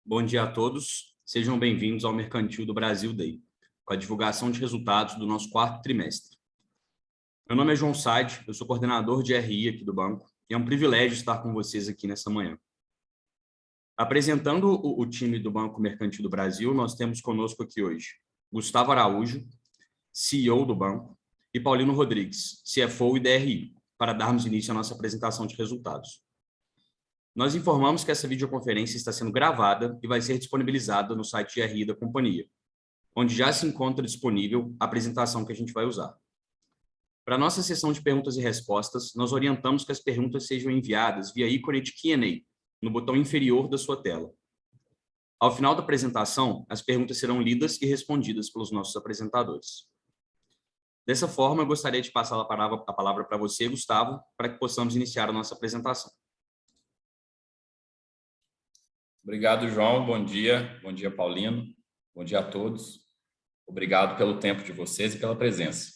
Bom dia a todos. Sejam bem-vindos ao Mercantil do Brasil Day, com a divulgação de resultados do nosso quarto trimestre. Meu nome é João Sade, eu sou coordenador de RI aqui do banco e é um privilégio estar com vocês aqui nessa manhã. Apresentando o time do Banco Mercantil do Brasil, nós temos conosco aqui hoje Gustavo Araújo, CEO do banco, e Paulino Rodrigues, CFO e DRI, para darmos início à nossa apresentação de resultados. Nós informamos que essa videoconferência está sendo gravada e vai ser disponibilizada no site de RI da companhia, onde já se encontra disponível a apresentação que a gente vai usar. Para a nossa sessão de perguntas e respostas, nós orientamos que as perguntas sejam enviadas via ícone de Q&A, no botão inferior da sua tela. Ao final da apresentação, as perguntas serão lidas e respondidas pelos nossos apresentadores. Dessa forma, eu gostaria de passar a palavra para você, Gustavo, para que possamos iniciar a nossa apresentação. Obrigado, João. Bom dia, Paulino. Bom dia a todos. Obrigado pelo tempo de vocês e pela presença.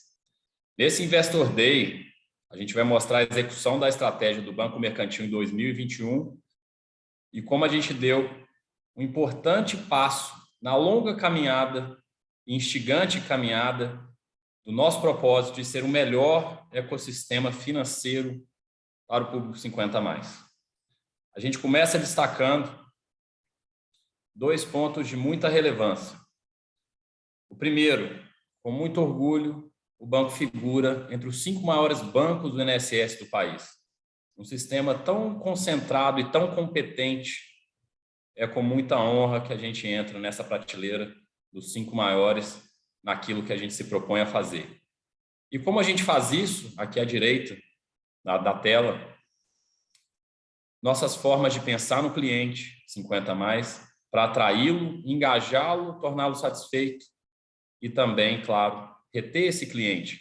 Nesse Investor Day, a gente vai mostrar a execução da estratégia do Banco Mercantil em 2021 e como a gente deu um importante passo na longa caminhada, instigante caminhada do nosso propósito de ser o melhor ecossistema financeiro para o público 50+. A gente começa destacando 2 pontos de muita relevância. O primeiro, com muito orgulho, o banco figura entre os 5 maiores bancos do INSS do país. Um sistema tão concentrado e tão competente, é com muita honra que a gente entra nessa prateleira dos 5 maiores naquilo que a gente se propõe a fazer. E como a gente faz isso, aqui à direita da tela, nossas formas de pensar no cliente 50+, para atraí-lo, engajá-lo, torná-lo satisfeito e também, claro, reter esse cliente.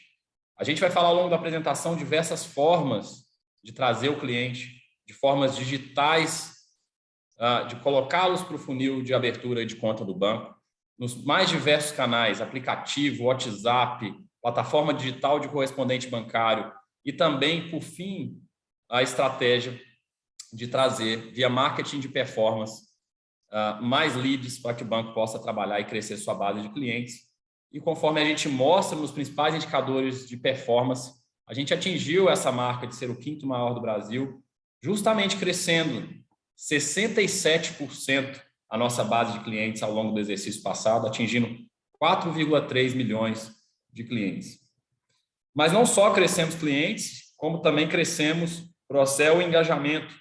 A gente vai falar ao longo da apresentação diversas formas de trazer o cliente, de formas digitais, de colocá-los para o funil de abertura de conta do banco, nos mais diversos canais, aplicativo, WhatsApp, plataforma digital de correspondente bancário e também, por fim, a estratégia de trazer, via marketing de performance, mais leads para que o banco possa trabalhar e crescer sua base de clientes. E conforme a gente mostra nos principais indicadores de performance, a gente atingiu essa marca de ser o 5º maior do Brasil, justamente crescendo 67% a nossa base de clientes ao longo do exercício passado, atingindo 4,3 milhões de clientes. Mas não só crescemos clientes, como também crescemos cross-sell e engajamento,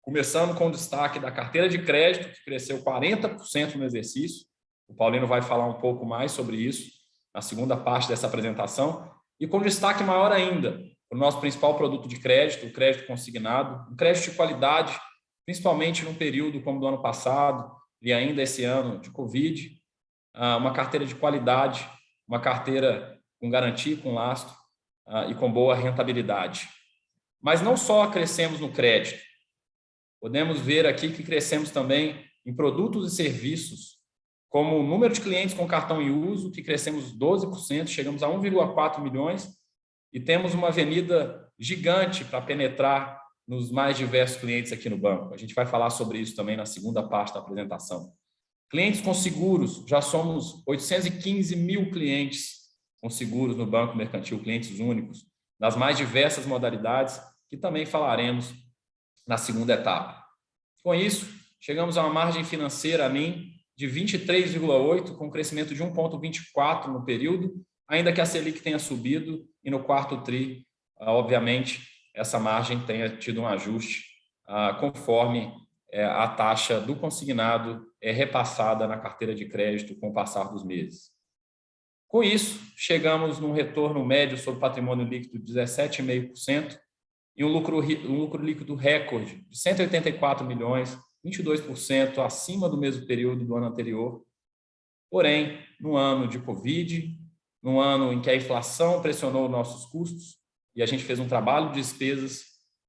começando com o destaque da carteira de crédito, que cresceu 40% no exercício. O Paulino vai falar um pouco mais sobre isso na segunda parte dessa apresentação. E com destaque maior ainda, o nosso principal produto de crédito, o crédito consignado, um crédito de qualidade, principalmente num período como do ano passado e ainda esse ano de Covid, uma carteira de qualidade, uma carteira com garantia, com lastro e com boa rentabilidade. Mas não só crescemos no crédito, podemos ver aqui que crescemos também em produtos e serviços, como o número de clientes com cartão em uso, que crescemos 12%, chegamos a 1,4 milhões, e temos uma avenida gigante para penetrar nos mais diversos clientes aqui no banco. A gente vai falar sobre isso também na segunda parte da apresentação. Clientes com seguros, já somos 815 mil clientes com seguros no Banco Mercantil, clientes únicos, das mais diversas modalidades, que também falaremos na segunda etapa. Com isso, chegamos a uma margem financeira, a NIM, de 23,8, com crescimento de 1,24 no período, ainda que a Selic tenha subido e no quarto tri, obviamente, essa margem tenha tido um ajuste conforme a taxa do consignado é repassada na carteira de crédito com o passar dos meses. Com isso, chegamos num retorno médio sobre patrimônio líquido de 17,5%, e um lucro líquido recorde de 184 milhões, 22% acima do mesmo período do ano anterior. Porém, no ano de Covid, no ano em que a inflação pressionou nossos custos e a gente fez um trabalho de despesas,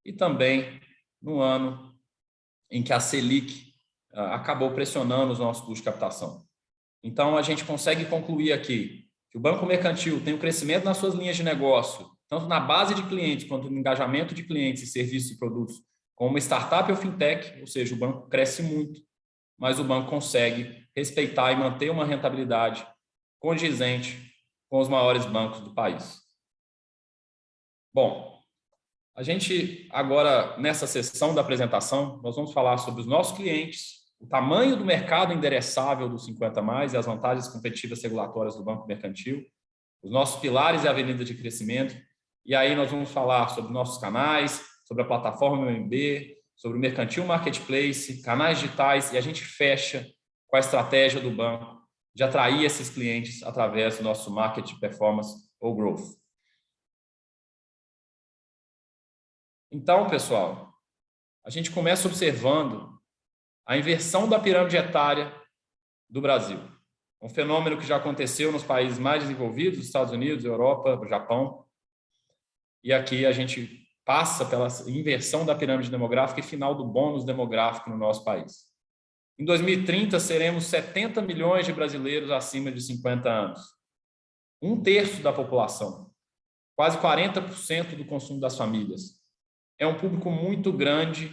e também no ano em que a Selic acabou pressionando os nossos custos de captação. Então, a gente consegue concluir aqui que o Banco Mercantil tem um crescimento nas suas linhas de negócio, tanto na base de clientes quanto no engajamento de clientes e serviços e produtos, como uma startup ou fintech, ou seja, o banco cresce muito, mas o banco consegue respeitar e manter uma rentabilidade condizente com os maiores bancos do país. Bom, a gente agora, nessa sessão da apresentação, nós vamos falar sobre os nossos clientes, o tamanho do mercado endereçável do 50+, e as vantagens competitivas regulatórias do Banco Mercantil, os nossos pilares e avenida de crescimento, e aí nós vamos falar sobre nossos canais, sobre a plataforma MMB, sobre o Mercantil Marketplace, canais digitais, e a gente fecha com a estratégia do banco de atrair esses clientes através do nosso Market Performance ou Growth. Então, pessoal, a gente começa observando a inversão da pirâmide etária do Brasil. Um fenômeno que já aconteceu nos países mais desenvolvidos, Estados Unidos, Europa, Japão. E aqui a gente passa pela inversão da pirâmide demográfica e final do bônus demográfico no nosso país. Em 2030, seremos 70 milhões de brasileiros acima de 50 anos. 1/3 da população. Quase 40% do consumo das famílias. É um público muito grande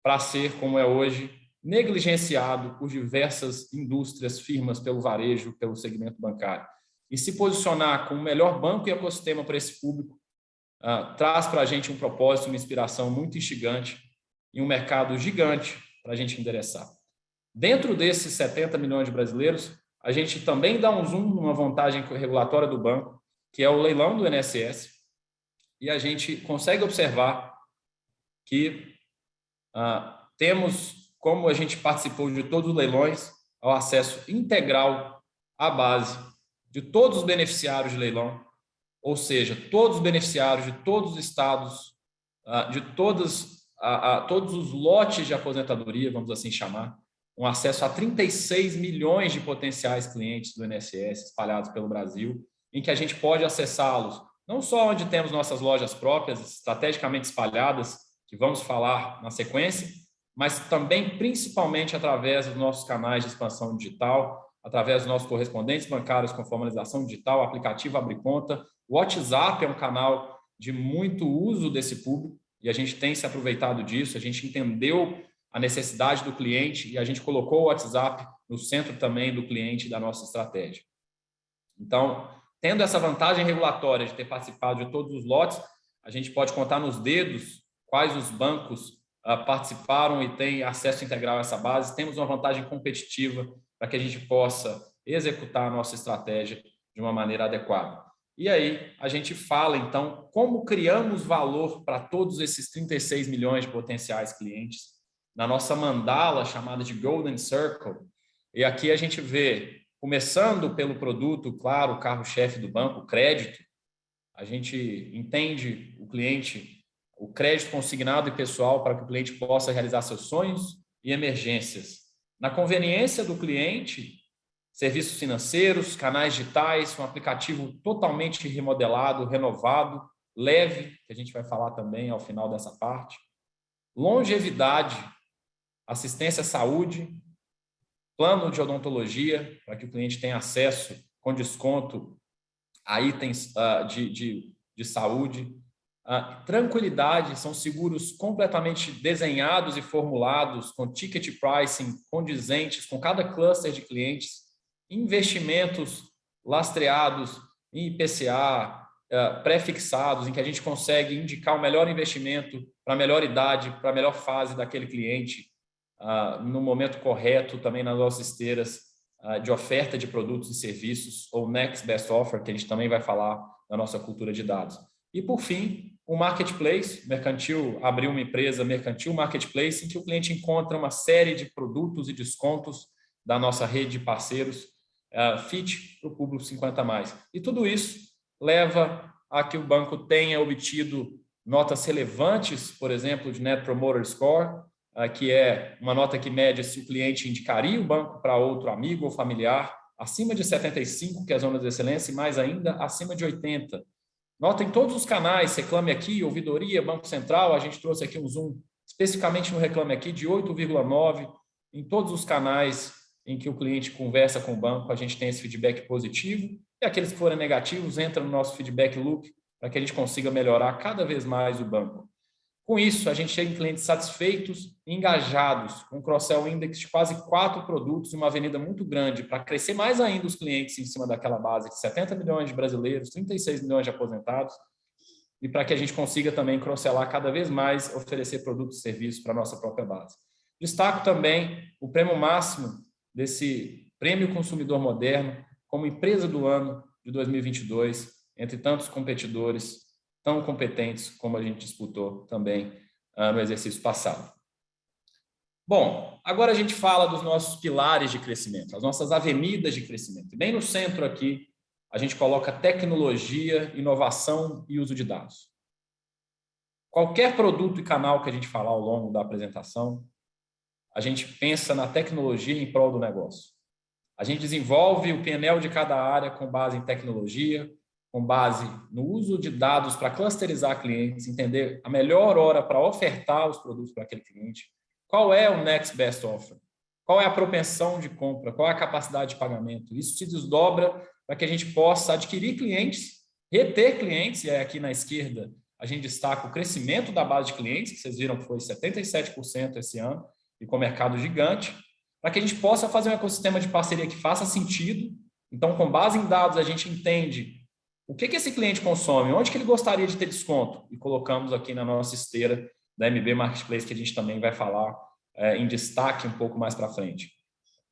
para ser, como é hoje, negligenciado por diversas indústrias, firmas, pelo varejo, pelo segmento bancário. E se posicionar como o melhor banco e ecossistema para esse público traz para a gente um propósito, uma inspiração muito instigante e um mercado gigante para a gente endereçar. Dentro desses 70 milhões de brasileiros, a gente também dá um zoom numa vantagem regulatória do banco, que é o leilão do INSS, e a gente consegue observar que temos, como a gente participou de todos os leilões, ao acesso integral à base de todos os beneficiários de leilão, ou seja, todos os beneficiários de todos os estados, de todos os lotes de aposentadoria, vamos assim chamar, um acesso a 36 milhões de potenciais clientes do INSS espalhados pelo Brasil, em que a gente pode acessá-los, não só onde temos nossas lojas próprias, estrategicamente espalhadas, que vamos falar na sequência, mas também, principalmente, através dos nossos canais de expansão digital, através dos nossos correspondentes bancários com formalização digital, aplicativo Abre Conta. O WhatsApp é um canal de muito uso desse público e a gente tem se aproveitado disso, a gente entendeu a necessidade do cliente e a gente colocou o WhatsApp no centro também do cliente e da nossa estratégia. Então, tendo essa vantagem regulatória de ter participado de todos os lotes, a gente pode contar nos dedos quais os bancos participaram e têm acesso integral a essa base. Temos uma vantagem competitiva para que a gente possa executar a nossa estratégia de uma maneira adequada. E aí a gente fala, então, como criamos valor para todos esses 36 milhões de potenciais clientes na nossa mandala chamada de Golden Circle. E aqui a gente vê, começando pelo produto, claro, o carro-chefe do banco, o crédito. A gente entende o cliente, o crédito consignado e pessoal para que o cliente possa realizar seus sonhos e emergências. Na conveniência do cliente, serviços financeiros, canais digitais, um aplicativo totalmente remodelado, renovado, leve, que a gente vai falar também ao final dessa parte. Longevidade, assistência à saúde, plano de odontologia, para que o cliente tenha acesso com desconto a itens de saúde. Tranquilidade, são seguros completamente desenhados e formulados, com ticket pricing condizentes com cada cluster de clientes, investimentos lastreados em IPCA, pré-fixados, em que a gente consegue indicar o melhor investimento para a melhor idade, para a melhor fase daquele cliente, no momento correto, também nas nossas esteiras de oferta de produtos e serviços, ou Next Best Offer, que a gente também vai falar na nossa cultura de dados. E, por fim, o Marketplace. Mercantil abriu uma empresa, Mercantil Marketplace, em que o cliente encontra uma série de produtos e descontos da nossa rede de parceiros, fit para o público 50+. E tudo isso leva a que o banco tenha obtido notas relevantes, por exemplo, de Net Promoter Score, que é uma nota que mede se o cliente indicaria o banco para outro amigo ou familiar, acima de 75, que é a zona de excelência, e mais ainda, acima de 80. Nota em todos os canais, Reclame Aqui, Ouvidoria, Banco Central, a gente trouxe aqui um zoom, especificamente no Reclame Aqui, de 8,9. Em todos os canais em que o cliente conversa com o banco, a gente tem esse feedback positivo, e aqueles que forem negativos entram no nosso feedback loop, para que a gente consiga melhorar cada vez mais o banco. Com isso, a gente chega em clientes satisfeitos e engajados, com um cross-sell index de quase 4 produtos e uma avenida muito grande para crescer mais ainda os clientes em cima daquela base de 70 milhões de brasileiros, 36 milhões de aposentados, e para que a gente consiga também cross-sellar cada vez mais, oferecer produtos e serviços para a nossa própria base. Destaco também o prêmio máximo desse Prêmio Consumidor Moderno como empresa do ano de 2022, entre tantos competidores tão competentes como a gente disputou também no exercício passado. Bom, agora a gente fala dos nossos pilares de crescimento, as nossas avenidas de crescimento. Bem no centro aqui, a gente coloca tecnologia, inovação e uso de dados. Qualquer produto e canal que a gente falar ao longo da apresentação, a gente pensa na tecnologia em prol do negócio. A gente desenvolve o PNL de cada área com base em tecnologia, com base no uso de dados para clusterizar clientes, entender a melhor hora para ofertar os produtos para aquele cliente, qual é o next best offer, qual é a propensão de compra, qual é a capacidade de pagamento. Isso se desdobra para que a gente possa adquirir clientes, reter clientes, e aqui na esquerda a gente destaca o crescimento da base de clientes, que vocês viram que foi 77% esse ano, e com mercado gigante, para que a gente possa fazer um ecossistema de parceria que faça sentido. Então, com base em dados, a gente entende o que esse cliente consome, onde que ele gostaria de ter desconto, e colocamos aqui na nossa esteira da MB Marketplace, que a gente também vai falar em destaque um pouco mais para frente.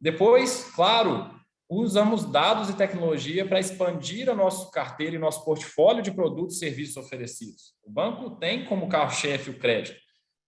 Depois, claro, usamos dados e tecnologia para expandir a nossa carteira e nosso portfólio de produtos e serviços oferecidos. O banco tem como carro-chefe o crédito,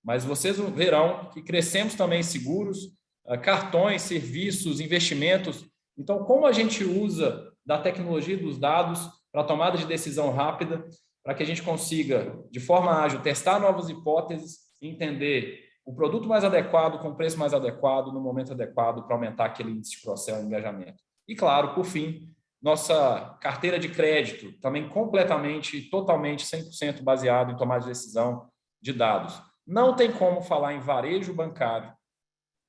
mas vocês verão que crescemos também em seguros, cartões, serviços, investimentos. Então, como a gente usa da tecnologia e dos dados para a tomada de decisão rápida, para que a gente consiga, de forma ágil, testar novas hipóteses e entender o produto mais adequado, com o preço mais adequado, no momento adequado, para aumentar aquele índice de cross-sell e engajamento. E, claro, por fim, nossa carteira de crédito, também completamente, totalmente, 100% baseado em tomada de decisão de dados. Não tem como falar em varejo bancário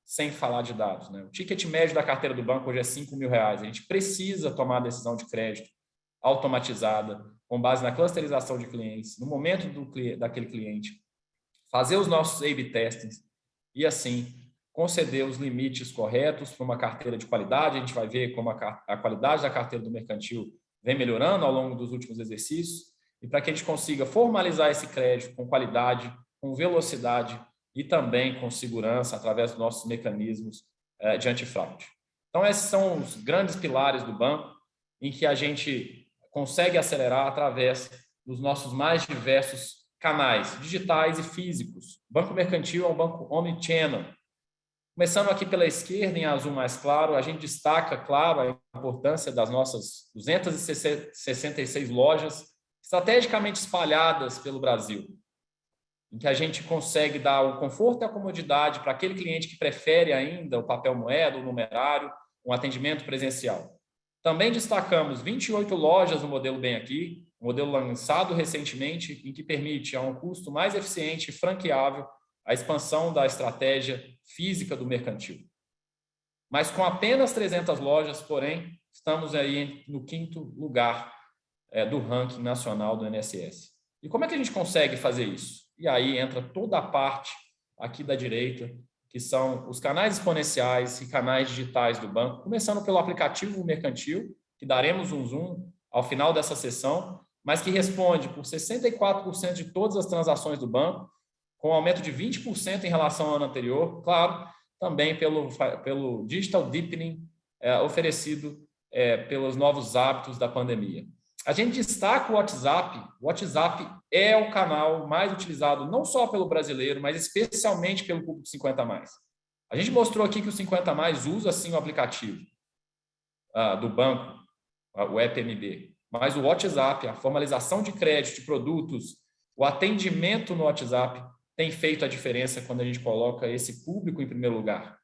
sem falar de dados, né? O ticket médio da carteira do banco hoje é R$5.000. A gente precisa tomar a decisão de crédito automatizada, com base na clusterização de clientes, no momento daquele cliente, fazer os nossos A/B testings e, assim, conceder os limites corretos para uma carteira de qualidade. A gente vai ver como a qualidade da carteira do mercantil vem melhorando ao longo dos últimos exercícios, e para que a gente consiga formalizar esse crédito com qualidade, com velocidade e também com segurança através dos nossos mecanismos de antifraude. Então, esses são os grandes pilares do banco, em que a gente consegue acelerar através dos nossos mais diversos canais digitais e físicos. O Banco Mercantil é um banco omnichannel. Começando aqui pela esquerda, em azul mais claro, a gente destaca, claro, a importância das nossas 266 lojas estrategicamente espalhadas pelo Brasil, em que a gente consegue dar o conforto e a comodidade para aquele cliente que prefere ainda o papel moeda, o numerário, um atendimento presencial. Também destacamos 28 lojas no modelo Bem Aqui, um modelo lançado recentemente, em que permite, a um custo mais eficiente e franqueável, a expansão da estratégia física do mercantil. Mas com apenas 300 lojas, porém, estamos aí no 5º lugar do ranking nacional do INSS. E como é que a gente consegue fazer isso? E aí entra toda a parte aqui da direita, que são os canais exponenciais e canais digitais do banco, começando pelo aplicativo mercantil, que daremos um zoom ao final dessa sessão, mas que responde por 64% de todas as transações do banco, com um aumento de 20% em relação ao ano anterior, claro, também pelo digital deepening oferecido pelos novos hábitos da pandemia. A gente destaca o WhatsApp. O WhatsApp é o canal mais utilizado não só pelo brasileiro, mas especialmente pelo público 50+. A gente mostrou aqui que o 50+ usa sim o aplicativo do banco, o EPMB, mas o WhatsApp, a formalização de crédito de produtos, o atendimento no WhatsApp tem feito a diferença quando a gente coloca esse público em primeiro lugar.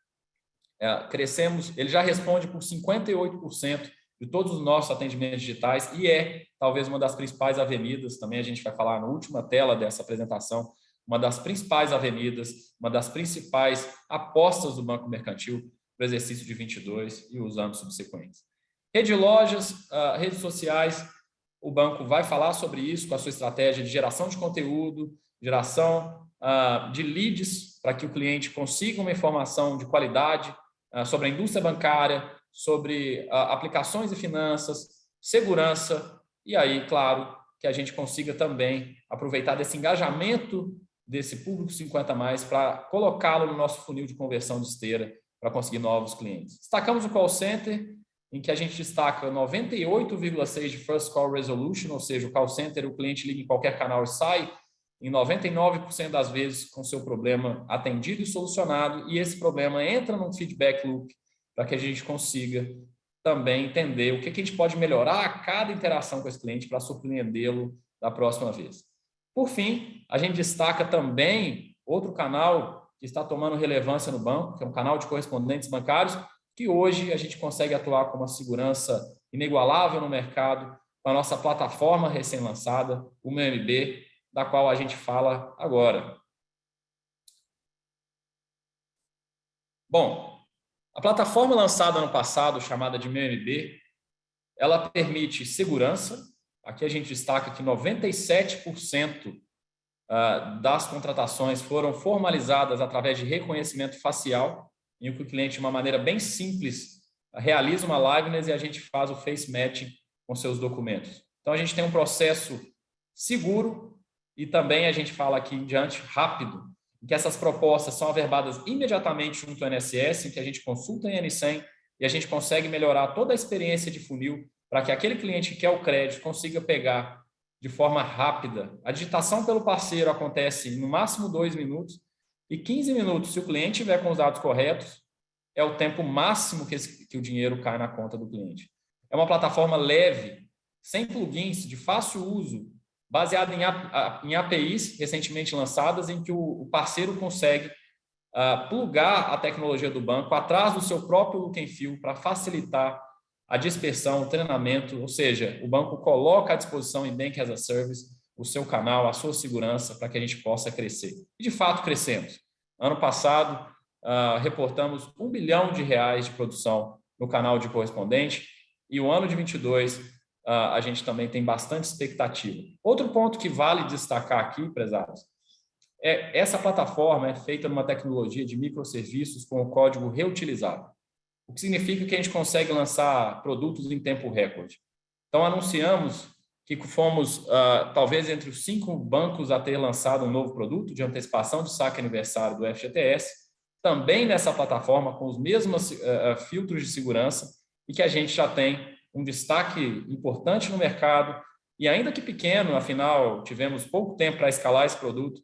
Crescemos, ele já responde por 58% de todos os nossos atendimentos digitais e talvez uma das principais avenidas, também a gente vai falar na última tela dessa apresentação, uma das principais avenidas, uma das principais apostas do Banco Mercantil para o exercício de 22 e os anos subsequentes. Rede de lojas, redes sociais, o banco vai falar sobre isso com a sua estratégia de geração de conteúdo, geração de leads para que o cliente consiga uma informação de qualidade sobre a indústria bancária, sobre aplicações e finanças, segurança, e aí, claro, que a gente consiga também aproveitar desse engajamento desse público 50+, para colocá-lo no nosso funil de conversão de esteira para conseguir novos clientes. Destacamos o call center, em que a gente destaca 98,6% de first call resolution, ou seja, o call center, o cliente liga em qualquer canal e sai, em 99% das vezes com seu problema atendido e solucionado, e esse problema entra num feedback loop para que a gente consiga também entender o que a gente pode melhorar a cada interação com esse cliente para surpreendê-lo da próxima vez. Por fim, a gente destaca também outro canal que está tomando relevância no banco, que é um canal de correspondentes bancários, que hoje a gente consegue atuar com uma segurança inigualável no mercado, com a nossa plataforma recém-lançada, o MB, da qual a gente fala agora. Bom, a plataforma lançada ano passado, chamada de MB, ela permite segurança. Aqui a gente destaca que 97% das contratações foram formalizadas através de reconhecimento facial, em que o cliente, de uma maneira bem simples, realiza uma liveness e a gente faz o face matching com seus documentos. Então, a gente tem um processo seguro e também a gente fala aqui em diante rápido, em que essas propostas são averbadas imediatamente junto ao INSS, em que a gente consulta em N100 e a gente consegue melhorar toda a experiência de funil para que aquele cliente que quer o crédito consiga pegar de forma rápida. A digitação pelo parceiro acontece em no máximo 2 minutos e 15 minutos, se o cliente tiver com os dados corretos, é o tempo máximo que o dinheiro cai na conta do cliente. É uma plataforma leve, sem plugins, de fácil uso, baseada em APIs recentemente lançadas, em que o parceiro consegue plugar a tecnologia do banco atrás do seu próprio look and feel para facilitar a dispersão, o treinamento, ou seja, o banco coloca à disposição em Bank as a Service o seu canal, a sua segurança para que a gente possa crescer. E, de fato, crescemos. Ano passado, reportamos R$1 bilhão de produção no canal de correspondente e o ano de 22 a gente também tem bastante expectativa. Outro ponto que vale destacar aqui, prezados, essa plataforma é feita numa tecnologia de microserviços com o código reutilizável, o que significa que a gente consegue lançar produtos em tempo recorde. Então, anunciamos que fomos, talvez, entre os 5 bancos a ter lançado um novo produto de antecipação de saque aniversário do FGTS, também nessa plataforma, com os mesmos filtros de segurança, e que a gente já tem um destaque importante no mercado, e ainda que pequeno, afinal, tivemos pouco tempo para escalar esse produto,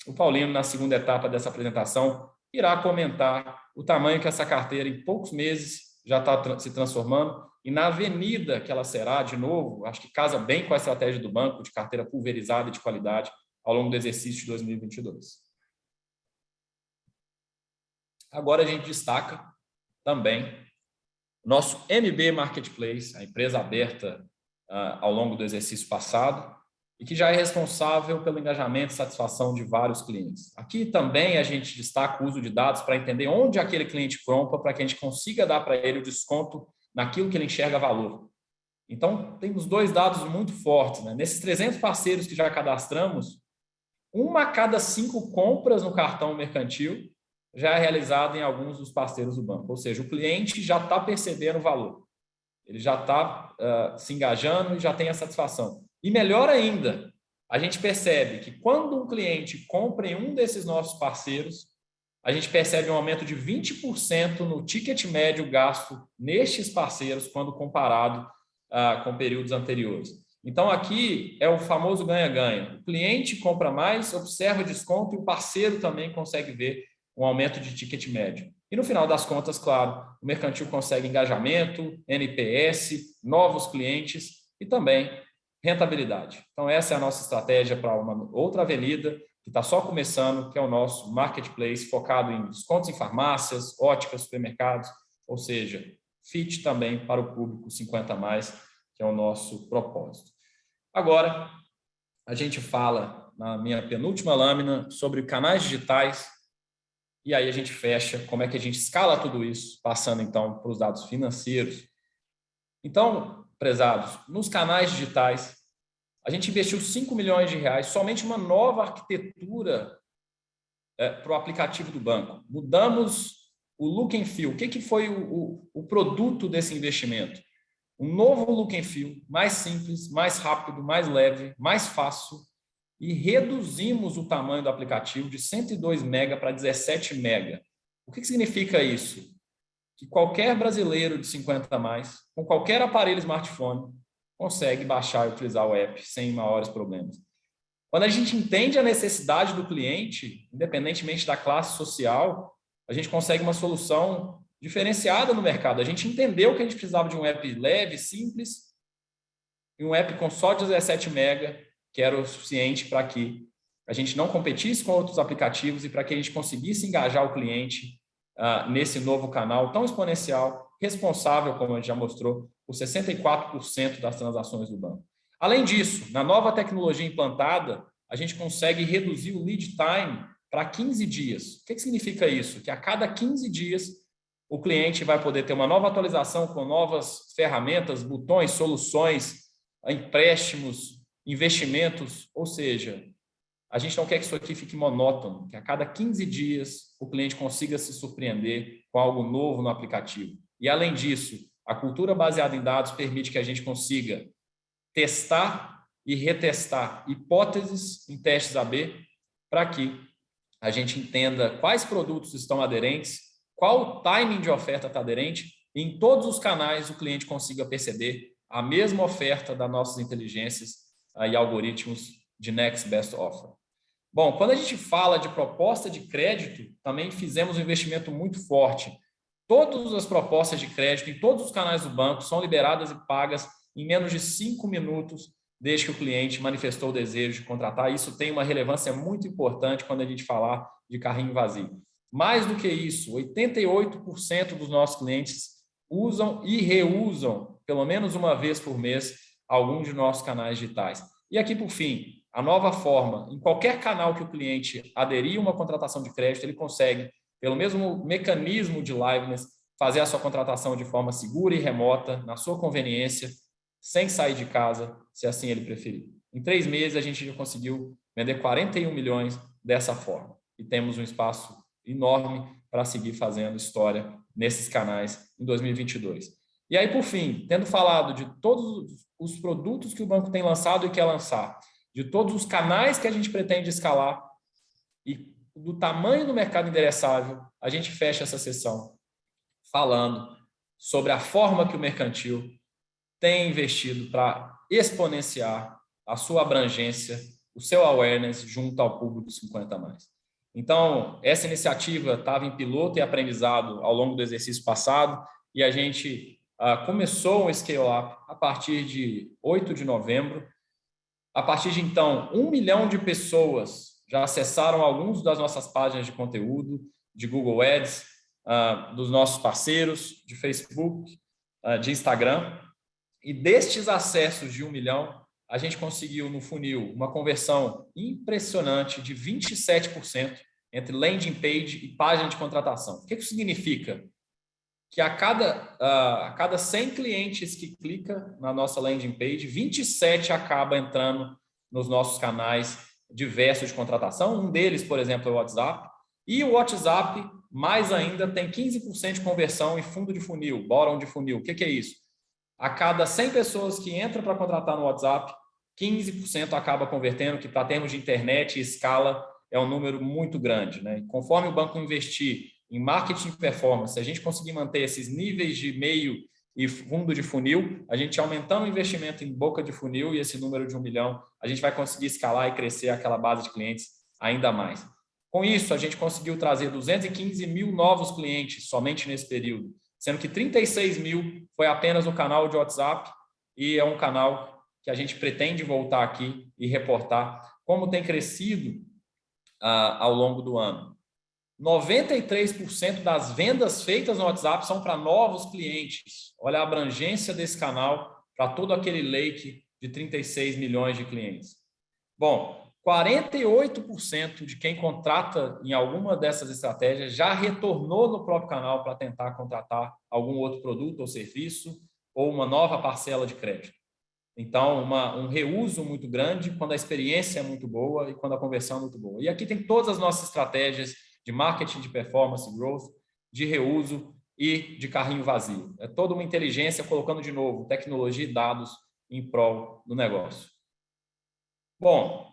o Paulino, na segunda etapa dessa apresentação, irá comentar o tamanho que essa carteira, em poucos meses, já está se transformando, e na avenida que ela será, de novo, acho que casa bem com a estratégia do banco de carteira pulverizada e de qualidade ao longo do exercício de 2022. Agora a gente destaca também nosso MB Marketplace, a empresa aberta ao longo do exercício passado, e que já é responsável pelo engajamento e satisfação de vários clientes. Aqui também a gente destaca o uso de dados para entender onde aquele cliente compra, para que a gente consiga dar para ele o desconto naquilo que ele enxerga valor. Então, temos 2 dados muito fortes, né? Nesses 300 parceiros que já cadastramos, 1 a cada 5 compras no cartão mercantil já é realizada em alguns dos parceiros do banco. Ou seja, o cliente já está percebendo o valor. Ele já está se engajando e já tem a satisfação. E melhor ainda, a gente percebe que quando um cliente compra em um desses nossos parceiros, a gente percebe um aumento de 20% no ticket médio gasto nestes parceiros quando comparado com períodos anteriores. Então, aqui é o famoso ganha-ganha. O cliente compra mais, observa o desconto e o parceiro também consegue ver um aumento de ticket médio. E, no final das contas, claro, o mercantil consegue engajamento, NPS, novos clientes e também rentabilidade. Então, essa é a nossa estratégia para uma outra avenida que está só começando, que é o nosso marketplace focado em descontos em farmácias, óticas, supermercados, ou seja, fit também para o público 50+, que é o nosso propósito. Agora, a gente fala, na minha penúltima lâmina, sobre canais digitais, e aí a gente fecha como é que a gente escala tudo isso, passando então para os dados financeiros. Então, prezados, nos canais digitais, a gente investiu 5 milhões de reais somente uma nova arquitetura para o aplicativo do banco. Mudamos o look and feel. O que foi o produto desse investimento? Um novo look and feel, mais simples, mais rápido, mais leve, mais fácil, e reduzimos o tamanho do aplicativo de 102 MB para 17 MB. O que significa isso? Que qualquer brasileiro de 50 a mais, com qualquer aparelho smartphone, consegue baixar e utilizar o app sem maiores problemas. Quando a gente entende a necessidade do cliente, independentemente da classe social, a gente consegue uma solução diferenciada no mercado. A gente entendeu que a gente precisava de um app leve, simples, e um app com só 17 MB, que era o suficiente para que a gente não competisse com outros aplicativos e para que a gente conseguisse engajar o cliente nesse novo canal tão exponencial, responsável, como a gente já mostrou, por 64% das transações do banco. Além disso, na nova tecnologia implantada, a gente consegue reduzir o lead time para 15 dias. O que significa isso? Que a cada 15 dias o cliente vai poder ter uma nova atualização com novas ferramentas, botões, soluções, empréstimos, investimentos, ou seja, a gente não quer que isso aqui fique monótono, que a cada 15 dias o cliente consiga se surpreender com algo novo no aplicativo. E, além disso, a cultura baseada em dados permite que a gente consiga testar e retestar hipóteses em testes AB para que a gente entenda quais produtos estão aderentes, qual o timing de oferta está aderente, e em todos os canais o cliente consiga perceber a mesma oferta das nossas inteligências e algoritmos de Next Best Offer. Bom, quando a gente fala de proposta de crédito, também fizemos um investimento muito forte. Todas as propostas de crédito em todos os canais do banco são liberadas e pagas em menos de 5 minutos, desde que o cliente manifestou o desejo de contratar. Isso tem uma relevância muito importante quando a gente falar de carrinho vazio. Mais do que isso, 88% dos nossos clientes usam e reusam, pelo menos uma vez por mês, algum de nossos canais digitais. E aqui, por fim, a nova forma, em qualquer canal que o cliente aderir a uma contratação de crédito, ele consegue, pelo mesmo mecanismo de liveness, fazer a sua contratação de forma segura e remota, na sua conveniência, sem sair de casa, se assim ele preferir. Em 3 meses, a gente já conseguiu vender 41 milhões dessa forma. E temos um espaço enorme para seguir fazendo história nesses canais em 2022. E aí, por fim, tendo falado de todos os produtos que o banco tem lançado e quer lançar, de todos os canais que a gente pretende escalar e do tamanho do mercado endereçável, a gente fecha essa sessão falando sobre a forma que o mercantil tem investido para exponenciar a sua abrangência, o seu awareness junto ao público 50 a mais. Então, essa iniciativa estava em piloto e aprendizado ao longo do exercício passado e a gente começou um scale-up a partir de 8 de novembro. A partir de então, 1 milhão de pessoas já acessaram alguns das nossas páginas de conteúdo, de Google Ads, dos nossos parceiros, de Facebook, de Instagram. E destes acessos de 1 milhão, a gente conseguiu no funil uma conversão impressionante de 27% entre landing page e página de contratação. O que isso significa? Que a cada 100 clientes que clica na nossa landing page, 27 acaba entrando nos nossos canais diversos de contratação. Um deles, por exemplo, é o WhatsApp. E o WhatsApp, mais ainda, tem 15% de conversão em fundo de funil, bottom de funil. O que é isso? A cada 100 pessoas que entram para contratar no WhatsApp, 15% acaba convertendo, que para termos de internet e escala é um número muito grande, né? E conforme o banco investir em marketing performance, se a gente conseguir manter esses níveis de meio e fundo de funil, a gente aumentando o investimento em boca de funil e esse número de 1 milhão, a gente vai conseguir escalar e crescer aquela base de clientes ainda mais. Com isso, a gente conseguiu trazer 215 mil novos clientes somente nesse período, sendo que 36 mil foi apenas no canal de WhatsApp e é um canal que a gente pretende voltar aqui e reportar como tem crescido ao longo do ano. 93% das vendas feitas no WhatsApp são para novos clientes. Olha a abrangência desse canal para todo aquele lake de 36 milhões de clientes. Bom, 48% de quem contrata em alguma dessas estratégias já retornou no próprio canal para tentar contratar algum outro produto ou serviço ou uma nova parcela de crédito. Então, um reuso muito grande quando a experiência é muito boa e quando a conversão é muito boa. E aqui tem todas as nossas estratégias de marketing de performance, growth, de reuso e de carrinho vazio. É toda uma inteligência colocando, de novo, tecnologia e dados em prol do negócio. Bom,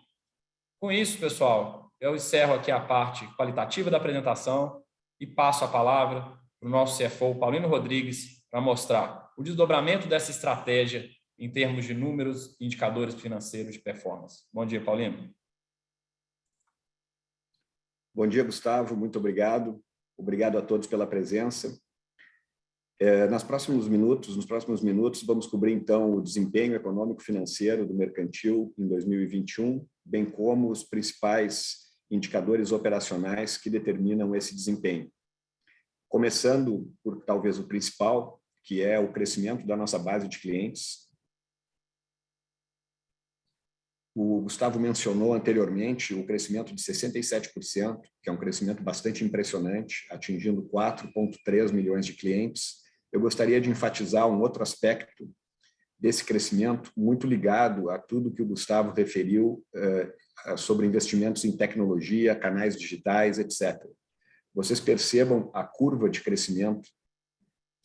com isso, pessoal, eu encerro aqui a parte qualitativa da apresentação e passo a palavra para o nosso CFO, Paulino Rodrigues, para mostrar o desdobramento dessa estratégia em termos de números e indicadores financeiros de performance. Bom dia, Paulino. Bom dia, Gustavo. Muito obrigado. Obrigado a todos pela presença. Nos próximos minutos, vamos cobrir, então, o desempenho econômico-financeiro do Mercantil em 2021, bem como os principais indicadores operacionais que determinam esse desempenho. Começando por, talvez, o principal, que é o crescimento da nossa base de clientes. O Gustavo mencionou anteriormente o crescimento de 67%, que é um crescimento bastante impressionante, atingindo 4,3 milhões de clientes. Eu gostaria de enfatizar um outro aspecto desse crescimento, muito ligado a tudo que o Gustavo referiu sobre investimentos em tecnologia, canais digitais, etc. Vocês percebam a curva de crescimento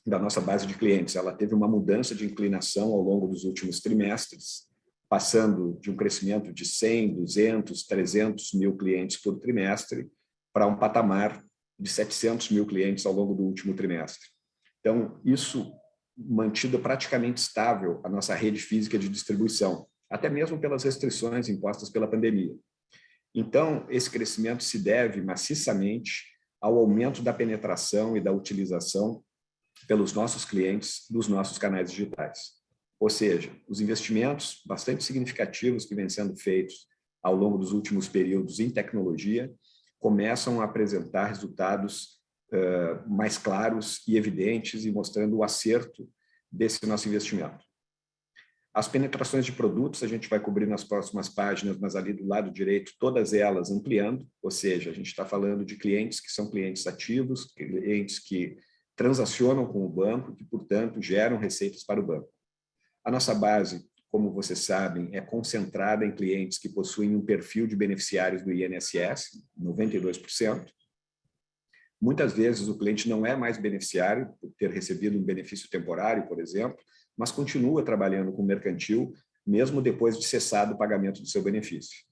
da nossa base de clientes. Ela teve uma mudança de inclinação ao longo dos últimos trimestres, passando de um crescimento de 100, 200, 300 mil clientes por trimestre para um patamar de 700 mil clientes ao longo do último trimestre. Então, isso mantido praticamente estável a nossa rede física de distribuição, até mesmo pelas restrições impostas pela pandemia. Então, esse crescimento se deve maciçamente ao aumento da penetração e da utilização pelos nossos clientes dos nossos canais digitais. Ou seja, os investimentos bastante significativos que vêm sendo feitos ao longo dos últimos períodos em tecnologia começam a apresentar resultados mais claros e evidentes e mostrando o acerto desse nosso investimento. As penetrações de produtos a gente vai cobrir nas próximas páginas, mas ali do lado direito, todas elas ampliando, ou seja, a gente está falando de clientes que são clientes ativos, clientes que transacionam com o banco, que, portanto, geram receitas para o banco. A nossa base, como vocês sabem, é concentrada em clientes que possuem um perfil de beneficiários do INSS, 92%. Muitas vezes o cliente não é mais beneficiário por ter recebido um benefício temporário, por exemplo, mas continua trabalhando com o mercantil, mesmo depois de cessado o pagamento do seu benefício.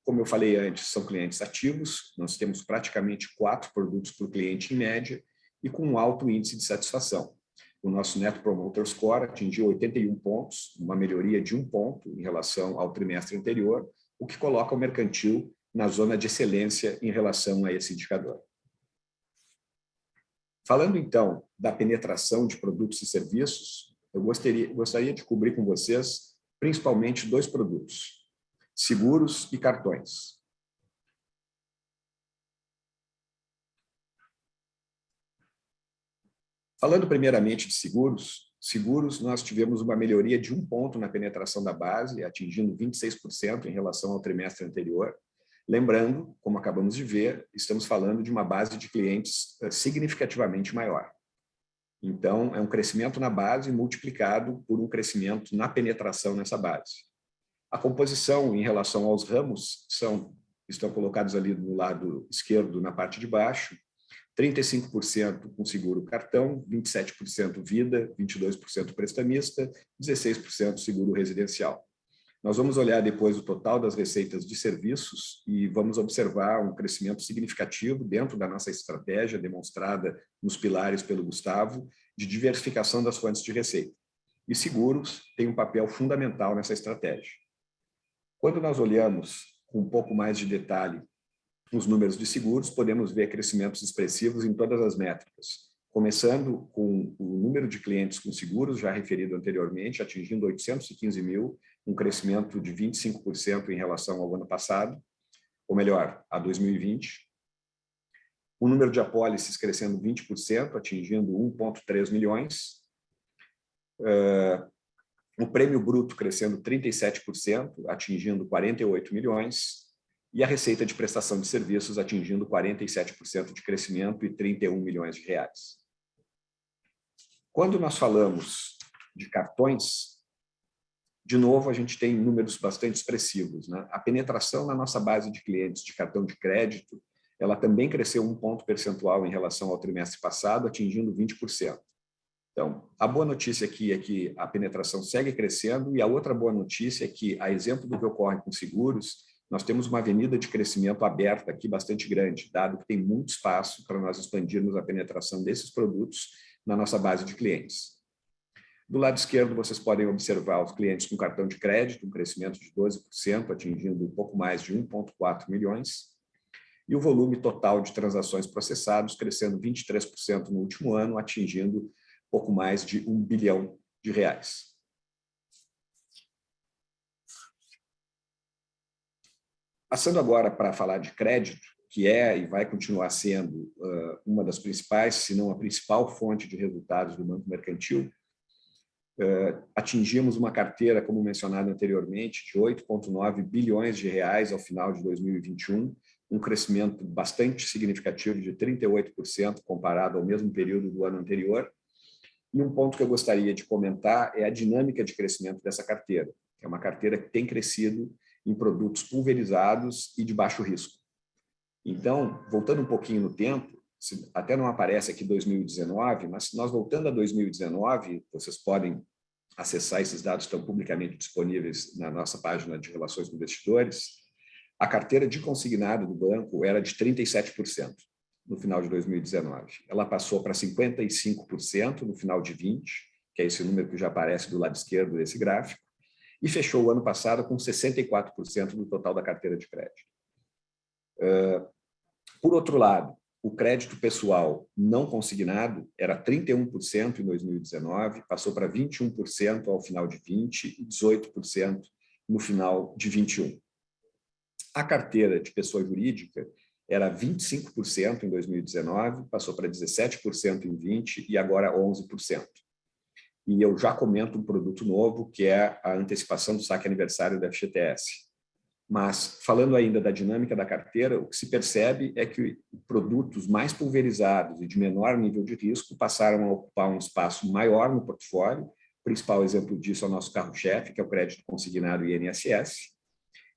Como eu falei antes, são clientes ativos, nós temos praticamente 4 produtos por cliente em média e com um alto índice de satisfação. O nosso Net Promoter Score atingiu 81 pontos, uma melhoria de 1 ponto em relação ao trimestre anterior, o que coloca o mercantil na zona de excelência em relação a esse indicador. Falando, então, da penetração de produtos e serviços, eu gostaria de cobrir com vocês principalmente 2 produtos, seguros e cartões. Falando primeiramente de seguros, nós tivemos uma melhoria de 1 ponto na penetração da base, atingindo 26% em relação ao trimestre anterior. Lembrando, como acabamos de ver, estamos falando de uma base de clientes significativamente maior. Então, é um crescimento na base multiplicado por um crescimento na penetração nessa base. A composição em relação aos ramos estão colocados ali no lado esquerdo, na parte de baixo, 35% com seguro cartão, 27% vida, 22% prestamista, 16% seguro residencial. Nós vamos olhar depois o total das receitas de serviços e vamos observar um crescimento significativo dentro da nossa estratégia demonstrada nos pilares pelo Gustavo de diversificação das fontes de receita. E seguros têm um papel fundamental nessa estratégia. Quando nós olhamos com um pouco mais de detalhe os números de seguros, podemos ver crescimentos expressivos em todas as métricas, começando com o número de clientes com seguros, já referido anteriormente, atingindo 815 mil, um crescimento de 25% em relação ao ano passado, ou melhor, a 2020. O número de apólices crescendo 20%, atingindo 1,3 milhões. O prêmio bruto crescendo 37%, atingindo 48 milhões. E a receita de prestação de serviços atingindo 47% de crescimento e 31 milhões de reais. Quando nós falamos de cartões de novo, a gente tem números bastante expressivos, né? A penetração na nossa base de clientes de cartão de crédito, ela também cresceu 1 ponto percentual em relação ao trimestre passado, atingindo 20%. Então, a boa notícia aqui é que a penetração segue crescendo e a outra boa notícia é que, a exemplo do que ocorre com seguros, nós temos uma avenida de crescimento aberta aqui bastante grande, dado que tem muito espaço para nós expandirmos a penetração desses produtos na nossa base de clientes. Do lado esquerdo, vocês podem observar os clientes com cartão de crédito, um crescimento de 12%, atingindo um pouco mais de 1,4 milhões, e o volume total de transações processadas crescendo 23% no último ano, atingindo pouco mais de R$1 bilhão. Passando agora para falar de crédito, que é e vai continuar sendo uma das principais, se não a principal fonte de resultados do Banco Mercantil, atingimos uma carteira, como mencionado anteriormente, de R$8,9 bilhões ao final de 2021, um crescimento bastante significativo de 38% comparado ao mesmo período do ano anterior. E um ponto que eu gostaria de comentar é a dinâmica de crescimento dessa carteira, que é uma carteira que tem crescido em produtos pulverizados e de baixo risco. Então, voltando um pouquinho no tempo, até não aparece aqui 2019, mas se nós voltando a 2019, vocês podem acessar esses dados, estão publicamente disponíveis na nossa página de Relações com Investidores, a carteira de consignado do banco era de 37% no final de 2019. Ela passou para 55% no final de 20, que é esse número que já aparece do lado esquerdo desse gráfico, e fechou o ano passado com 64% do total da carteira de crédito. Por outro lado, o crédito pessoal não consignado era 31% em 2019, passou para 21% ao final de 20 e 18% no final de 21. A carteira de pessoa jurídica era 25% em 2019, passou para 17% em 20 e agora 11%. E eu já comento um produto novo, que é a antecipação do saque aniversário da FGTS. Mas, falando ainda da dinâmica da carteira, o que se percebe é que produtos mais pulverizados e de menor nível de risco passaram a ocupar um espaço maior no portfólio. O principal exemplo disso é o nosso carro-chefe, que é o crédito consignado INSS,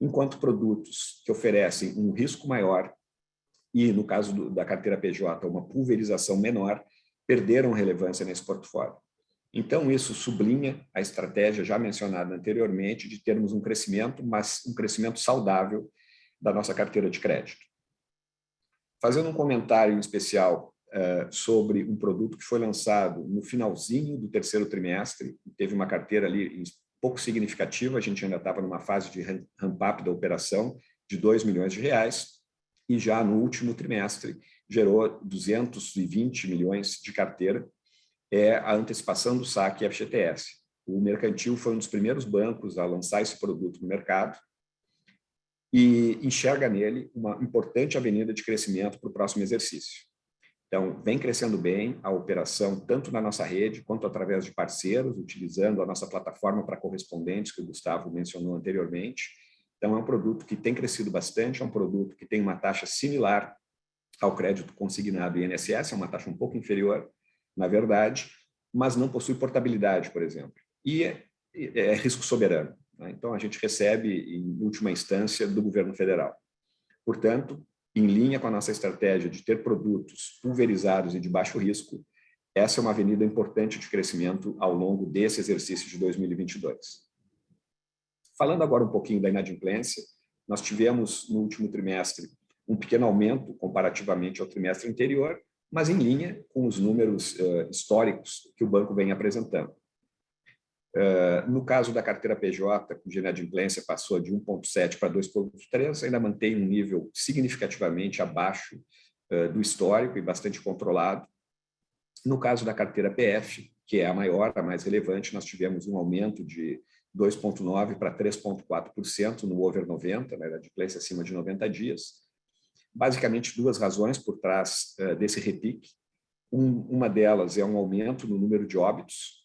enquanto produtos que oferecem um risco maior e, no caso da carteira PJ, uma pulverização menor, perderam relevância nesse portfólio. Então, isso sublinha a estratégia já mencionada anteriormente de termos um crescimento, mas um crescimento saudável da nossa carteira de crédito. Fazendo um comentário em especial sobre um produto que foi lançado no finalzinho do terceiro trimestre, teve uma carteira ali pouco significativa, a gente ainda estava numa fase de ramp-up da operação de R$2 milhões, e já no último trimestre gerou 220 milhões de carteira, é a antecipação do saque FGTS. O Mercantil foi um dos primeiros bancos a lançar esse produto no mercado e enxerga nele uma importante avenida de crescimento para o próximo exercício. Então, vem crescendo bem a operação, tanto na nossa rede, quanto através de parceiros, utilizando a nossa plataforma para correspondentes, que o Gustavo mencionou anteriormente. Então, é um produto que tem crescido bastante, é um produto que tem uma taxa similar ao crédito consignado INSS, é uma taxa um pouco inferior, na verdade, mas não possui portabilidade, por exemplo. E é risco soberano, né? Então, a gente recebe, em última instância, do governo federal. Portanto, em linha com a nossa estratégia de ter produtos pulverizados e de baixo risco, essa é uma avenida importante de crescimento ao longo desse exercício de 2022. Falando agora um pouquinho da inadimplência, nós tivemos, no último trimestre, um pequeno aumento comparativamente ao trimestre anterior, mas em linha com os números históricos que o banco vem apresentando. No caso da carteira PJ, cuja inadimplência passou de 1,7 para 2,3, ainda mantém um nível significativamente abaixo do histórico e bastante controlado. No caso da carteira PF, que é a maior, a mais relevante, nós tivemos um aumento de 2,9% para 3,4% no over 90, na inadimplência acima de 90 dias. Basicamente, duas razões por trás desse repique. Uma delas é um aumento no número de óbitos,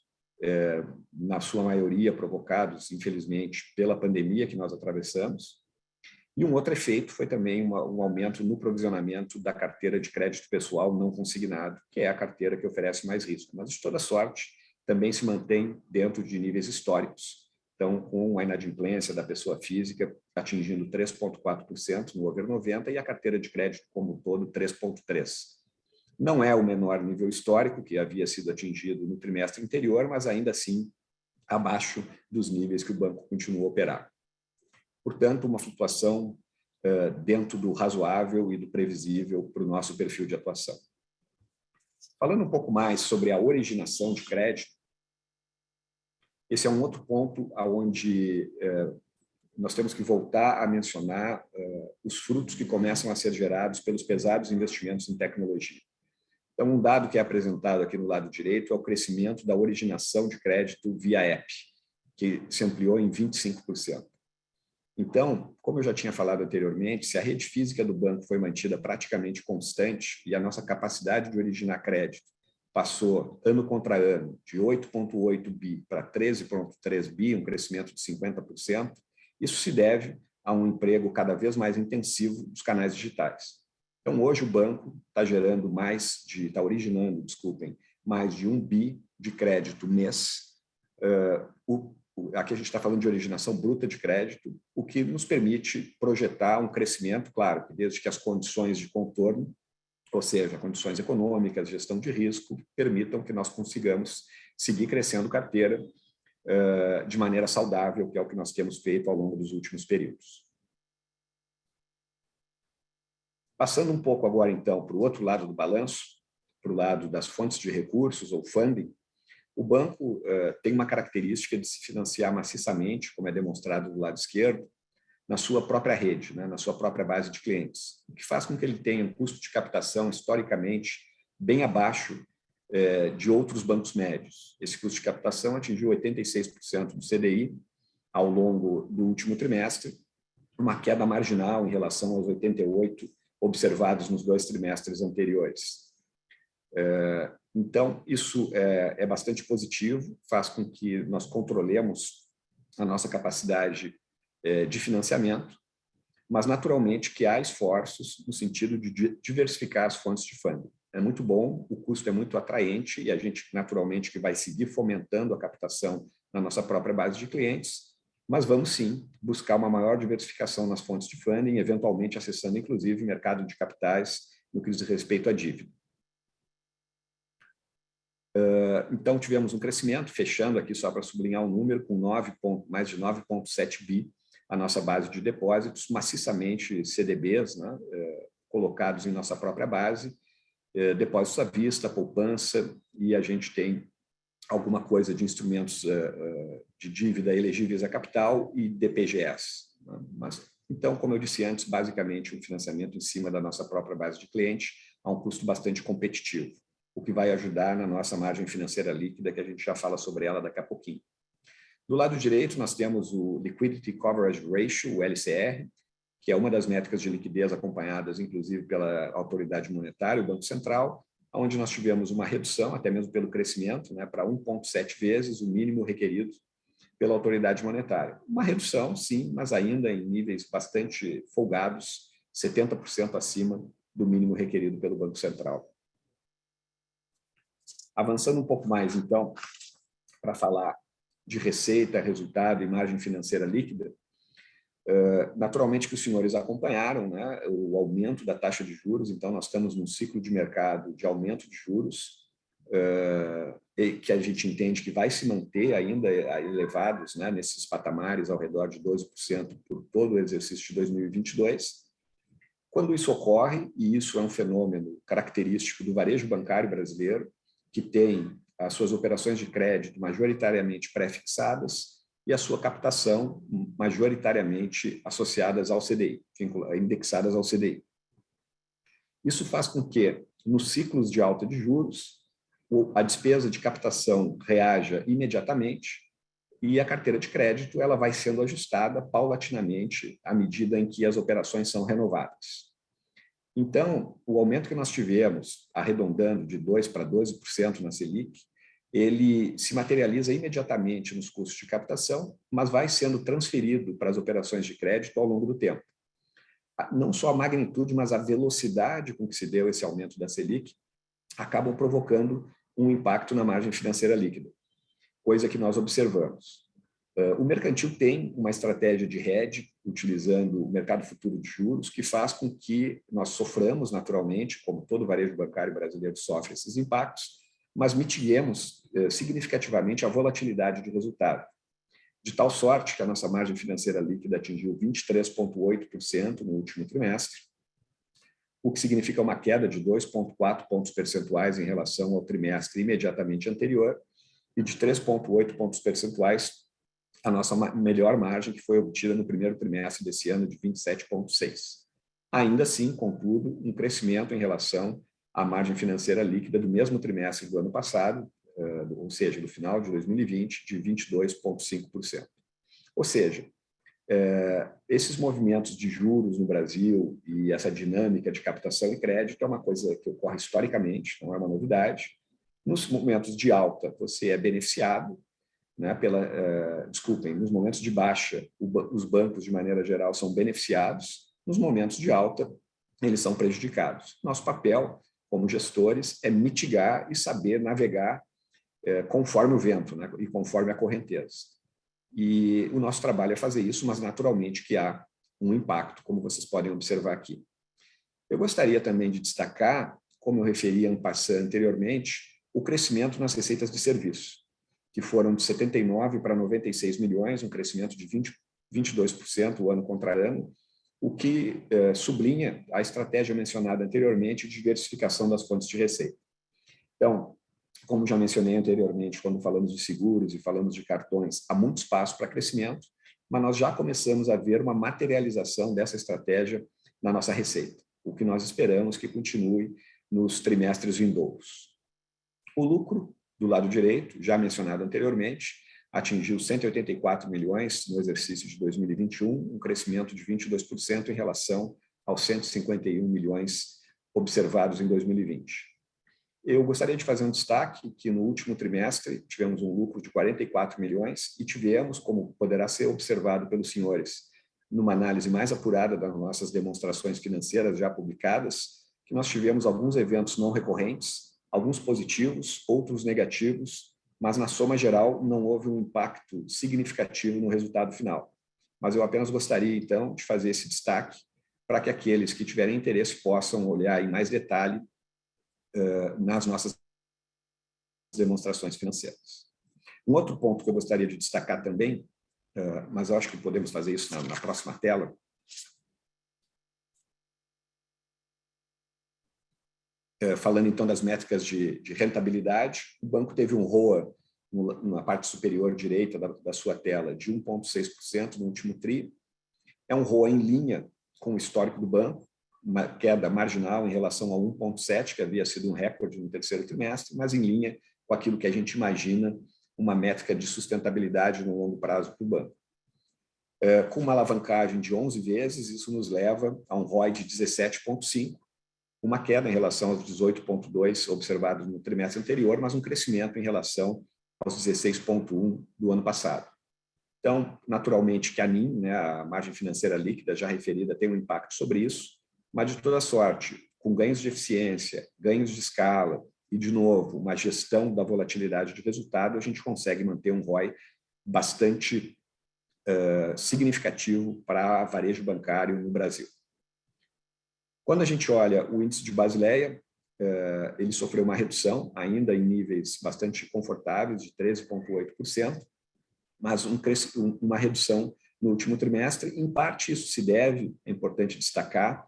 na sua maioria provocados, infelizmente, pela pandemia que nós atravessamos. E um outro efeito foi também um aumento no provisionamento da carteira de crédito pessoal não consignado, que é a carteira que oferece mais risco. Mas, de toda sorte, também se mantém dentro de níveis históricos. então com a inadimplência da pessoa física atingindo 3,4% no over 90 e a carteira de crédito como um todo 3,3%. Não é o menor nível histórico que havia sido atingido no trimestre anterior, mas ainda assim abaixo dos níveis que o banco continuou a operar. Portanto, uma flutuação dentro do razoável e do previsível para o nosso perfil de atuação. Falando um pouco mais sobre a originação de crédito, esse é um outro ponto onde nós temos que voltar a mencionar os frutos que começam a ser gerados pelos pesados investimentos em tecnologia. Então, um dado que é apresentado aqui no lado direito é o crescimento da originação de crédito via app, que se ampliou em 25%. Então, como eu já tinha falado anteriormente, se a rede física do banco foi mantida praticamente constante e a nossa capacidade de originar crédito passou ano contra ano de 8,8 bi para 13,3 bi, um crescimento de 50%, isso se deve a um emprego cada vez mais intensivo dos canais digitais. Então, hoje o banco está originando, mais de 1 bi de crédito mês. Aqui a gente está falando de originação bruta de crédito, o que nos permite projetar um crescimento, claro, desde que as condições de contorno, ou seja, condições econômicas, gestão de risco, permitam que nós consigamos seguir crescendo carteira de maneira saudável, que é o que nós temos feito ao longo dos últimos períodos. Passando um pouco agora, então, para o outro lado do balanço, para o lado das fontes de recursos ou funding, o banco tem uma característica de se financiar maciçamente, como é demonstrado do lado esquerdo, na sua própria rede, na sua própria base de clientes, o que faz com que ele tenha um custo de captação historicamente bem abaixo de outros bancos médios. Esse custo de captação atingiu 86% do CDI ao longo do último trimestre, uma queda marginal em relação aos 88% observados nos 2 trimestres anteriores. Então, isso é bastante positivo, faz com que nós controlemos a nossa capacidade de financiamento, mas, naturalmente, que há esforços no sentido de diversificar as fontes de funding. É muito bom, o custo é muito atraente e a gente, naturalmente, que vai seguir fomentando a captação na nossa própria base de clientes, mas vamos, sim, buscar uma maior diversificação nas fontes de funding, eventualmente acessando, inclusive, o mercado de capitais no que diz respeito à dívida. Então, tivemos um crescimento, fechando aqui só para sublinhar o número, com mais de 9,7 bi, a nossa base de depósitos, maciçamente CDBs, colocados em nossa própria base, depósitos à vista, poupança, e a gente tem alguma coisa de instrumentos de dívida elegíveis a capital e DPGS. Então, como eu disse antes, basicamente um financiamento em cima da nossa própria base de cliente a um custo bastante competitivo, o que vai ajudar na nossa margem financeira líquida, que a gente já fala sobre ela daqui a pouquinho. Do lado direito, nós temos o Liquidity Coverage Ratio, o LCR, que é uma das métricas de liquidez acompanhadas, inclusive, pela autoridade monetária, o Banco Central, onde nós tivemos uma redução, até mesmo pelo crescimento, para 1,7 vezes o mínimo requerido pela autoridade monetária. Uma redução, sim, mas ainda em níveis bastante folgados, 70% acima do mínimo requerido pelo Banco Central. Avançando um pouco mais, então, para falar de receita, resultado e margem financeira líquida, naturalmente que os senhores acompanharam o aumento da taxa de juros, então nós estamos num ciclo de mercado de aumento de juros, que a gente entende que vai se manter ainda elevados nesses patamares ao redor de 12% por todo o exercício de 2022. Quando isso ocorre, e isso é um fenômeno característico do varejo bancário brasileiro, que tem as suas operações de crédito majoritariamente pré-fixadas e a sua captação majoritariamente associadas ao CDI, indexadas ao CDI. Isso faz com que, nos ciclos de alta de juros, a despesa de captação reaja imediatamente e a carteira de crédito ela vai sendo ajustada paulatinamente à medida em que as operações são renovadas. Então, o aumento que nós tivemos, arredondando de 2% para 12% na Selic, ele se materializa imediatamente nos custos de captação, mas vai sendo transferido para as operações de crédito ao longo do tempo. Não só a magnitude, mas a velocidade com que se deu esse aumento da Selic acabam provocando um impacto na margem financeira líquida, coisa que nós observamos. O mercantil tem uma estratégia de hedge, utilizando o mercado futuro de juros, que faz com que nós soframos naturalmente, como todo varejo bancário brasileiro sofre esses impactos, mas mitiguemos significativamente a volatilidade de resultado. De tal sorte que a nossa margem financeira líquida atingiu 23,8% no último trimestre, o que significa uma queda de 2,4 pontos percentuais em relação ao trimestre imediatamente anterior e de 3,8 pontos percentuais a nossa melhor margem, que foi obtida no primeiro trimestre desse ano, de 27,6. Ainda assim, contudo, um crescimento em relação à margem financeira líquida do mesmo trimestre do ano passado, ou seja, do final de 2020, de 22,5%. Ou seja, esses movimentos de juros no Brasil e essa dinâmica de captação e crédito é uma coisa que ocorre historicamente, não é uma novidade. Nos momentos de alta, você é beneficiado, né, nos momentos de baixa, os bancos, de maneira geral, são beneficiados, nos momentos de alta, eles são prejudicados. Nosso papel, como gestores, é mitigar e saber navegar conforme o vento, né, e conforme a correnteza. E o nosso trabalho é fazer isso, mas naturalmente que há um impacto, como vocês podem observar aqui. Eu gostaria também de destacar, como eu referi anteriormente, o crescimento nas receitas de serviço, que foram de 79 para 96 milhões, um crescimento de 22% o ano contra ano, o que sublinha a estratégia mencionada anteriormente de diversificação das fontes de receita. Então, como já mencionei anteriormente, quando falamos de seguros e falamos de cartões, há muito espaço para crescimento, mas nós já começamos a ver uma materialização dessa estratégia na nossa receita, o que nós esperamos que continue nos trimestres vindouros. O lucro do lado direito, já mencionado anteriormente, atingiu 184 milhões no exercício de 2021, um crescimento de 22% em relação aos 151 milhões observados em 2020. Eu gostaria de fazer um destaque que no último trimestre tivemos um lucro de 44 milhões e tivemos, como poderá ser observado pelos senhores, numa análise mais apurada das nossas demonstrações financeiras já publicadas, que nós tivemos alguns eventos não recorrentes, alguns positivos, outros negativos, mas na soma geral não houve um impacto significativo no resultado final. Mas eu apenas gostaria, então, de fazer esse destaque para que aqueles que tiverem interesse possam olhar em mais detalhe nas nossas demonstrações financeiras. Um outro ponto que eu gostaria de destacar também, mas eu acho que podemos fazer isso na próxima tela, falando então das métricas de rentabilidade, o banco teve um ROA na parte superior direita da sua tela de 1,6% no último TRI. É um ROA em linha com o histórico do banco, uma queda marginal em relação ao 1,7%, que havia sido um recorde no terceiro trimestre, mas em linha com aquilo que a gente imagina uma métrica de sustentabilidade no longo prazo para o banco. Com uma alavancagem de 11 vezes, isso nos leva a um ROI de 17,5%, uma queda em relação aos 18,2 observados no trimestre anterior, mas um crescimento em relação aos 16,1 do ano passado. Então, naturalmente que a NIM, né, a margem financeira líquida já referida, tem um impacto sobre isso, mas de toda sorte, com ganhos de eficiência, ganhos de escala e, de novo, uma gestão da volatilidade de resultado, a gente consegue manter um ROI bastante significativo para varejo bancário no Brasil. Quando a gente olha o índice de Basileia, ele sofreu uma redução, ainda em níveis bastante confortáveis, de 13,8%, mas uma redução no último trimestre. Em parte, isso se deve, é importante destacar,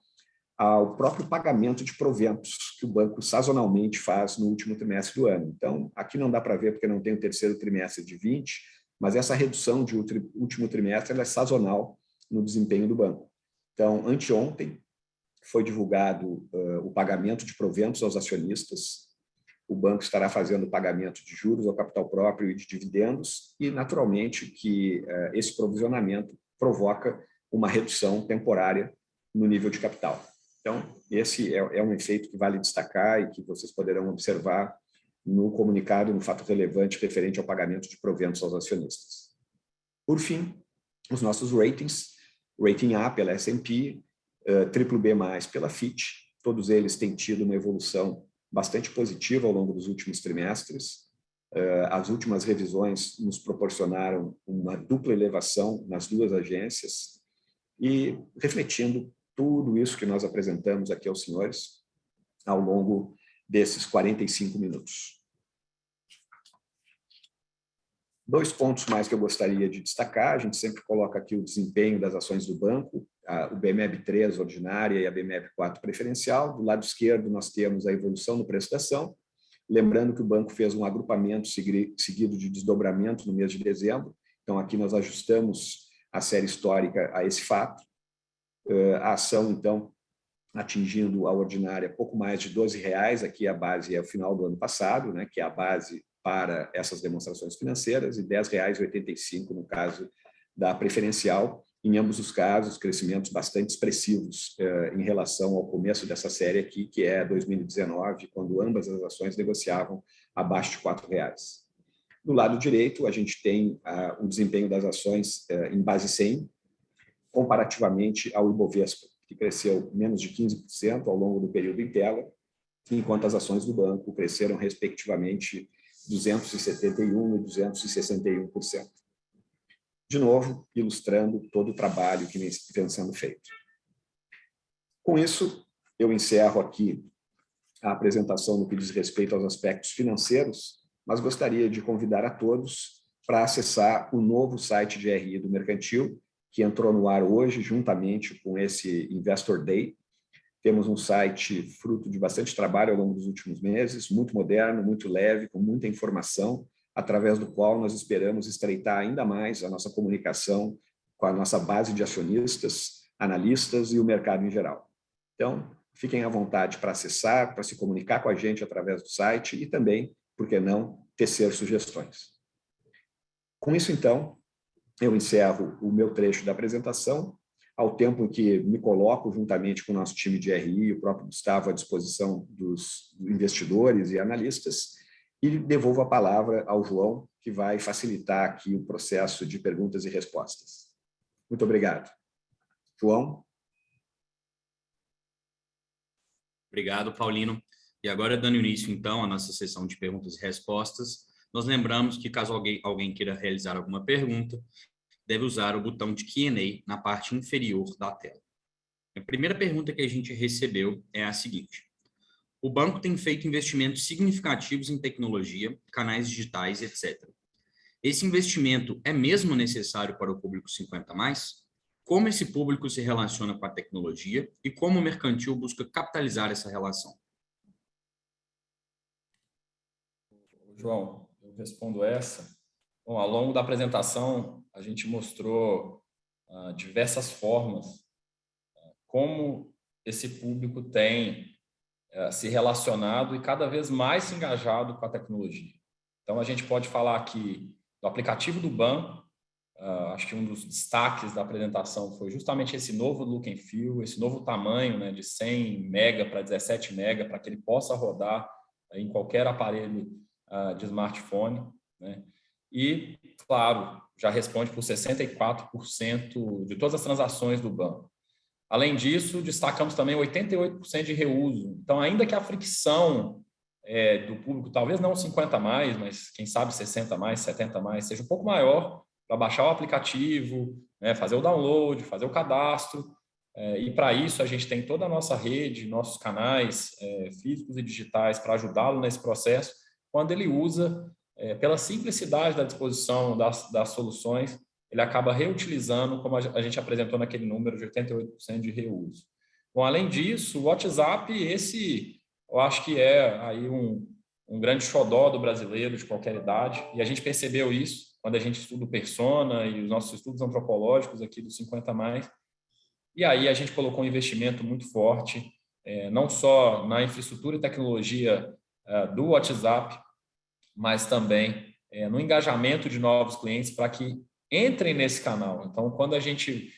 ao próprio pagamento de proventos que o banco sazonalmente faz no último trimestre do ano. Então, aqui não dá para ver porque não tem o terceiro trimestre de 20, mas essa redução de último trimestre ela é sazonal no desempenho do banco. Então, anteontem, foi divulgado o pagamento de proventos aos acionistas. O banco estará fazendo o pagamento de juros ao capital próprio e de dividendos e, naturalmente, que esse provisionamento provoca uma redução temporária no nível de capital. Então, esse é um efeito que vale destacar e que vocês poderão observar no comunicado, no fato relevante referente ao pagamento de proventos aos acionistas. Por fim, os nossos ratings, rating A pela S&P, BBB+, pela Fitch, todos eles têm tido uma evolução bastante positiva ao longo dos últimos trimestres. As últimas revisões nos proporcionaram uma dupla elevação nas duas agências e refletindo tudo isso que nós apresentamos aqui aos senhores ao longo desses 45 minutos. 2 pontos mais que eu gostaria de destacar. A gente sempre coloca aqui o desempenho das ações do banco, o BMEB3 ordinária e a BMEB4 preferencial. Do lado esquerdo, nós temos a evolução no preço da ação. Lembrando que o banco fez um agrupamento seguido de desdobramento no mês de dezembro. Então, aqui nós ajustamos a série histórica a esse fato. A ação, então, atingindo a ordinária pouco mais de R$12, aqui a base é o final do ano passado, né, que é a base para essas demonstrações financeiras, e R$10,85 no caso da preferencial. Em ambos os casos, crescimentos bastante expressivos em relação ao começo dessa série aqui, que é 2019, quando ambas as ações negociavam abaixo de R$4. Do lado direito, a gente tem o desempenho das ações em base 100, comparativamente ao Ibovespa, que cresceu menos de 15% ao longo do período em tela, enquanto as ações do banco cresceram, respectivamente, 271% e 261%. De novo, ilustrando todo o trabalho que vem sendo feito. Com isso, eu encerro aqui a apresentação no que diz respeito aos aspectos financeiros, mas gostaria de convidar a todos para acessar o novo site de RI do Mercantil, que entrou no ar hoje, juntamente com esse Investor Day. Temos um site fruto de bastante trabalho ao longo dos últimos meses, muito moderno, muito leve, com muita informação, através do qual nós esperamos estreitar ainda mais a nossa comunicação com a nossa base de acionistas, analistas e o mercado em geral. Então, fiquem à vontade para acessar, para se comunicar com a gente através do site e também, por que não, tecer sugestões. Com isso, então, eu encerro o meu trecho da apresentação, ao tempo em que me coloco juntamente com o nosso time de RI e o próprio Gustavo à disposição dos investidores e analistas, e devolvo a palavra ao João, que vai facilitar aqui o processo de perguntas e respostas. Muito obrigado. João? Obrigado, Paulino. E agora, dando início, então, à nossa sessão de perguntas e respostas, nós lembramos que, caso alguém queira realizar alguma pergunta, deve usar o botão de Q&A na parte inferior da tela. A primeira pergunta que a gente recebeu é a seguinte: o banco tem feito investimentos significativos em tecnologia, canais digitais, etc. Esse investimento é mesmo necessário para o público 50+? Como esse público se relaciona com a tecnologia e como o Mercantil busca capitalizar essa relação? João, eu respondo essa. Bom, ao longo da apresentação, a gente mostrou diversas formas como esse público tem se relacionado e cada vez mais se engajado com a tecnologia. Então, a gente pode falar aqui do aplicativo do banco. Acho que um dos destaques da apresentação foi justamente esse novo look and feel, esse novo tamanho, né, de 100 MB para 17 MB, para que ele possa rodar em qualquer aparelho de smartphone, né? E, claro, já responde por 64% de todas as transações do banco. Além disso, destacamos também 88% de reuso. Então, ainda que a fricção do público, talvez não 50+, mas quem sabe 60+, 70+, seja um pouco maior para baixar o aplicativo, né, fazer o download, fazer o cadastro. E para isso a gente tem toda a nossa rede, nossos canais físicos e digitais para ajudá-lo nesse processo, quando ele usa, pela simplicidade da disposição das soluções, ele acaba reutilizando, como a gente apresentou naquele número de 88% de reuso. Bom, além disso, o WhatsApp, eu acho que é aí um grande xodó do brasileiro de qualquer idade, e a gente percebeu isso quando a gente estuda o Persona e os nossos estudos antropológicos aqui dos 50+. E aí a gente colocou um investimento muito forte, não só na infraestrutura e tecnologia do WhatsApp, mas também no engajamento de novos clientes para que entrem nesse canal. Então, quando a gente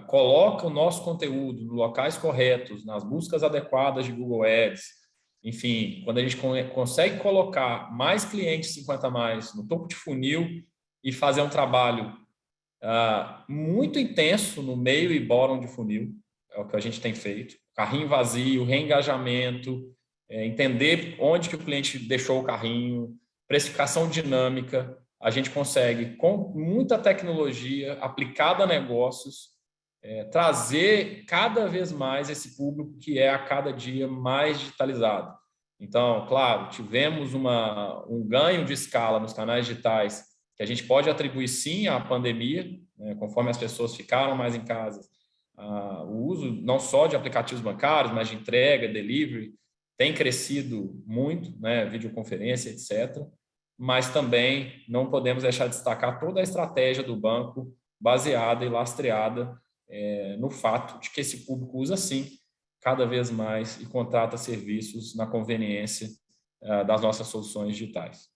coloca o nosso conteúdo nos locais corretos, nas buscas adequadas de Google Ads, enfim, quando a gente consegue colocar mais clientes 50+, no topo de funil e fazer um trabalho muito intenso no meio e bottom de funil, é o que a gente tem feito. Carrinho vazio, reengajamento, entender onde que o cliente deixou o carrinho, precificação dinâmica, a gente consegue, com muita tecnologia aplicada a negócios, trazer cada vez mais esse público que é a cada dia mais digitalizado. Então, claro, tivemos um ganho de escala nos canais digitais que a gente pode atribuir sim à pandemia, né, conforme as pessoas ficaram mais em casa. O uso não só de aplicativos bancários, mas de entrega, delivery, tem crescido muito, né, videoconferência, etc. Mas também não podemos deixar de destacar toda a estratégia do banco baseada e lastreada no fato de que esse público usa, sim, cada vez mais e contrata serviços na conveniência das nossas soluções digitais.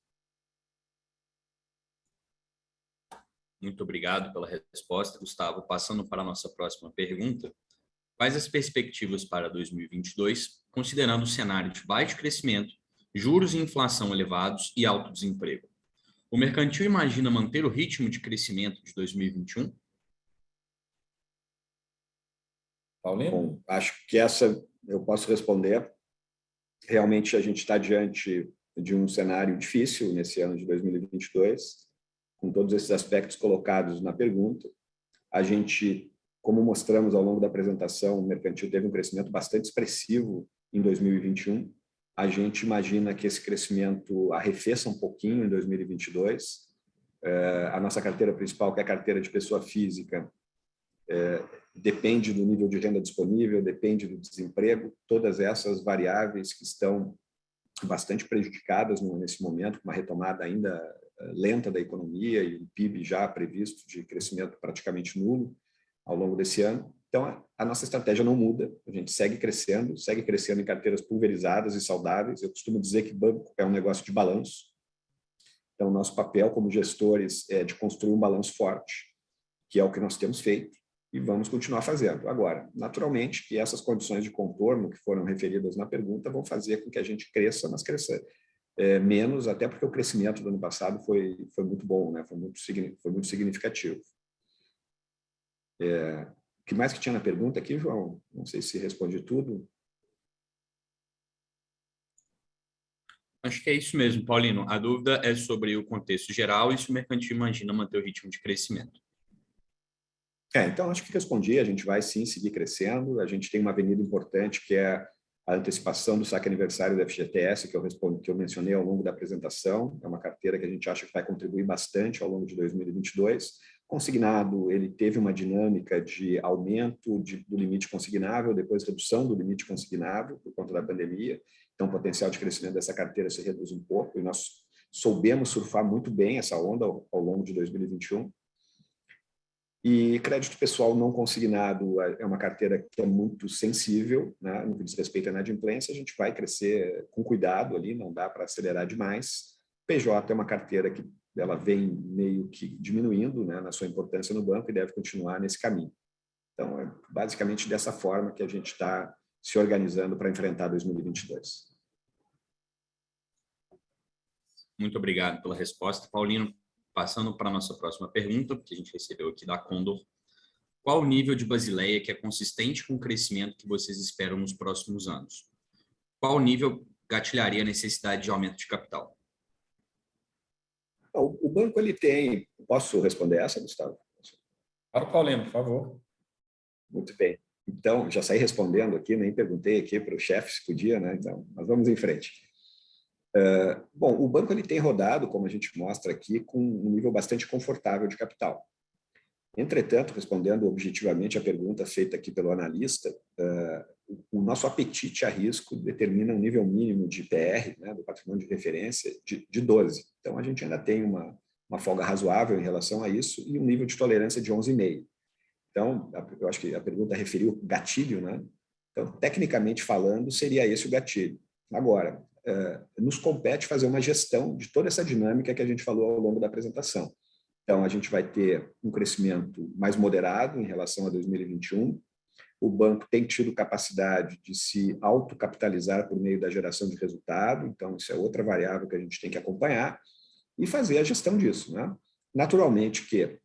Muito obrigado pela resposta, Gustavo. Passando para a nossa próxima pergunta, quais as perspectivas para 2022, considerando o cenário de baixo crescimento, juros e inflação elevados e alto desemprego? O Mercantil imagina manter o ritmo de crescimento de 2021? Paulino? Bom, acho que essa eu posso responder. Realmente a gente está diante de um cenário difícil nesse ano de 2022, com todos esses aspectos colocados na pergunta. A gente, como mostramos ao longo da apresentação, o Mercantil teve um crescimento bastante expressivo em 2021. A gente imagina que esse crescimento arrefeça um pouquinho em 2022. A nossa carteira principal, que é a carteira de pessoa física, depende do nível de renda disponível, depende do desemprego, todas essas variáveis que estão bastante prejudicadas nesse momento, com uma retomada ainda lenta da economia e um PIB já previsto de crescimento praticamente nulo ao longo desse ano. Então, a nossa estratégia não muda, a gente segue crescendo em carteiras pulverizadas e saudáveis. Eu costumo dizer que banco é um negócio de balanço. Então, nosso papel como gestores é de construir um balanço forte, que é o que nós temos feito, e vamos continuar fazendo. Agora, naturalmente, que essas condições de contorno que foram referidas na pergunta vão fazer com que a gente cresça, mas cresça menos, até porque o crescimento do ano passado foi muito bom, né? Foi muito significativo. O que mais que tinha na pergunta aqui, João? Não sei se respondi tudo. Acho que é isso mesmo, Paulino. A dúvida é sobre o contexto geral e se o Mercantil imagina manter o ritmo de crescimento. Então, acho que respondi. A gente vai, sim, seguir crescendo. A gente tem uma avenida importante, que é a antecipação do saque aniversário do FGTS, que eu mencionei ao longo da apresentação. É uma carteira que a gente acha que vai contribuir bastante ao longo de 2022. Consignado, ele teve uma dinâmica de aumento do limite consignável, depois redução do limite consignável por conta da pandemia. Então, o potencial de crescimento dessa carteira se reduz um pouco, e nós soubemos surfar muito bem essa onda ao longo de 2021. E crédito pessoal não consignado é uma carteira que é muito sensível, né? No que diz respeito à inadimplência, a gente vai crescer com cuidado ali, não dá para acelerar demais. PJ é uma carteira que ela vem meio que diminuindo, né, na sua importância no banco, e deve continuar nesse caminho. Então, é basicamente dessa forma que a gente está se organizando para enfrentar 2022. Muito obrigado pela resposta, Paulino. Passando para a nossa próxima pergunta, que a gente recebeu aqui da Condor. Qual o nível de Basileia que é consistente com o crescimento que vocês esperam nos próximos anos? Qual nível gatilharia a necessidade de aumento de capital? O banco, ele tem... Posso responder essa, Gustavo? Para o Paulino, por favor. Muito bem. Então, já saí respondendo aqui, nem perguntei aqui para o chefe se podia, né? Então, mas vamos em frente. Bom, o banco ele tem rodado, como a gente mostra aqui, com um nível bastante confortável de capital. Entretanto, respondendo objetivamente a pergunta feita aqui pelo analista, o nosso apetite a risco determina um nível mínimo de PR, né, do patrimônio de referência, de 12. Então, a gente ainda tem uma folga razoável em relação a isso e um nível de tolerância de 11,5. Então, eu acho que a pergunta referiu gatilho, né? Então, tecnicamente falando, seria esse o gatilho. Agora, nos compete fazer uma gestão de toda essa dinâmica que a gente falou ao longo da apresentação. Então, a gente vai ter um crescimento mais moderado em relação a 2021. O banco tem tido capacidade de se autocapitalizar por meio da geração de resultado, então isso é outra variável que a gente tem que acompanhar e fazer a gestão disso, né? Naturalmente que,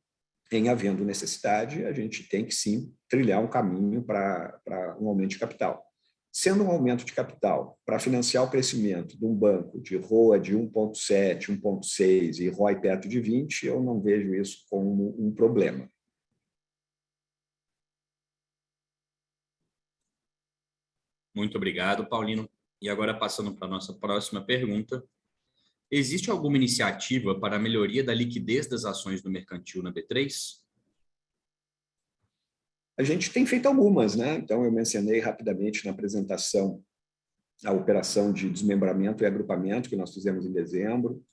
em havendo necessidade, a gente tem que sim trilhar um caminho para um aumento de capital. Sendo um aumento de capital para financiar o crescimento de um banco de ROA de 1,7, 1,6 e ROI perto de 20, eu não vejo isso como um problema. Muito obrigado, Paulino. E agora, passando para a nossa próxima pergunta. Existe alguma iniciativa para a melhoria da liquidez das ações do mercantil na B3? A gente tem feito algumas, né? Então, eu mencionei rapidamente na apresentação a operação de desmembramento e agrupamento que nós fizemos em dezembro,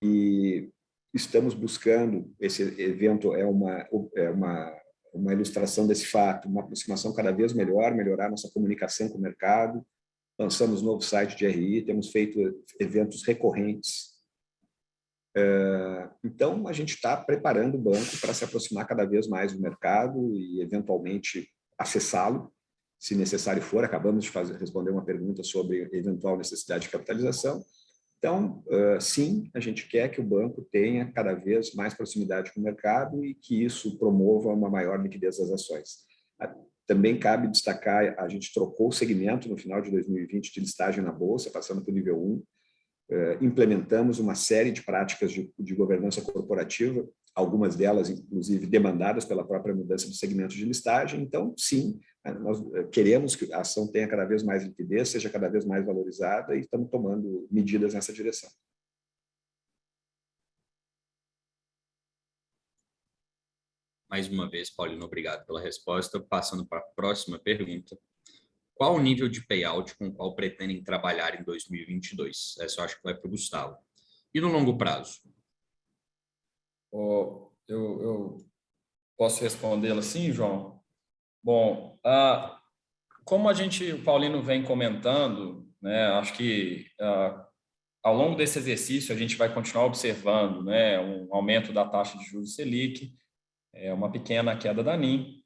e estamos buscando, esse evento é uma ilustração desse fato, uma aproximação cada vez melhorar nossa comunicação com o mercado. Lançamos novo site de RI, temos feito eventos recorrentes. Então, a gente está preparando o banco para se aproximar cada vez mais do mercado e, eventualmente, acessá-lo, se necessário for. Acabamos de responder uma pergunta sobre eventual necessidade de capitalização. Então, sim, a gente quer que o banco tenha cada vez mais proximidade com o mercado e que isso promova uma maior liquidez das ações. Também cabe destacar, a gente trocou o segmento no final de 2020 de listagem na Bolsa, passando para o nível 1. Implementamos uma série de práticas de governança corporativa, algumas delas, inclusive, demandadas pela própria mudança do segmento de listagem. Então, sim, nós queremos que a ação tenha cada vez mais liquidez, seja cada vez mais valorizada, e estamos tomando medidas nessa direção. Mais uma vez, Paulino, obrigado pela resposta. Passando para a próxima pergunta. Qual o nível de payout com o qual pretendem trabalhar em 2022? Essa eu acho que vai para o Gustavo. E no longo prazo? Eu posso respondê-la assim, João? Bom, como o Paulino vem comentando, né, acho que ao longo desse exercício a gente vai continuar observando, né, um aumento da taxa de juros Selic, uma pequena queda da NIM,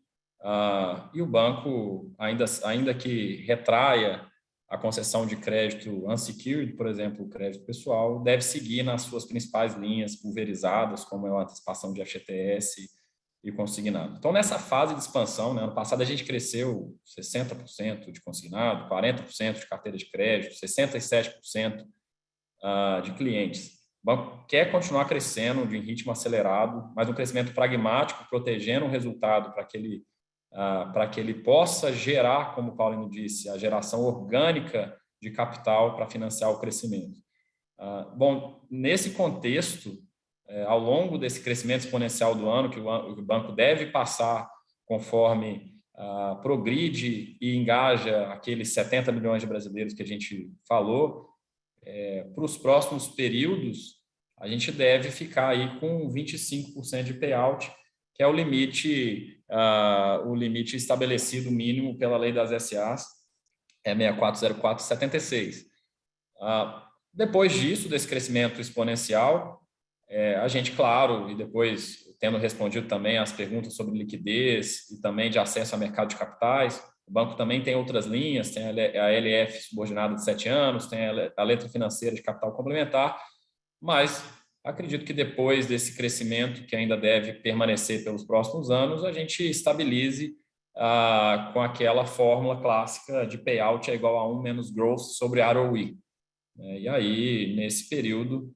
e o banco, ainda que retraia a concessão de crédito unsecured, por exemplo, o crédito pessoal, deve seguir nas suas principais linhas pulverizadas, como é a antecipação de FGTS e consignado. Então, nessa fase de expansão, né, ano passado a gente cresceu 60% de consignado, 40% de carteira de crédito, 67% de clientes. O banco quer continuar crescendo de ritmo acelerado, mas um crescimento pragmático, protegendo o resultado para que ele possa gerar, como o Paulino disse, a geração orgânica de capital para financiar o crescimento. Bom, nesse contexto, ao longo desse crescimento exponencial do ano, que o banco deve passar conforme progride e engaja aqueles 70 milhões de brasileiros que a gente falou, para os próximos períodos, a gente deve ficar aí com 25% de payout, que é o limite estabelecido mínimo pela lei das SAs, 6404/76. Depois disso, desse crescimento exponencial, a gente, claro, e depois tendo respondido também as perguntas sobre liquidez e também de acesso ao mercado de capitais, o banco também tem outras linhas, tem a LF subordinada de 7 anos, tem a letra financeira de capital complementar, mas acredito que depois desse crescimento, que ainda deve permanecer pelos próximos anos, a gente estabilize com aquela fórmula clássica de payout é igual a 1 menos growth sobre ROE. E aí, nesse período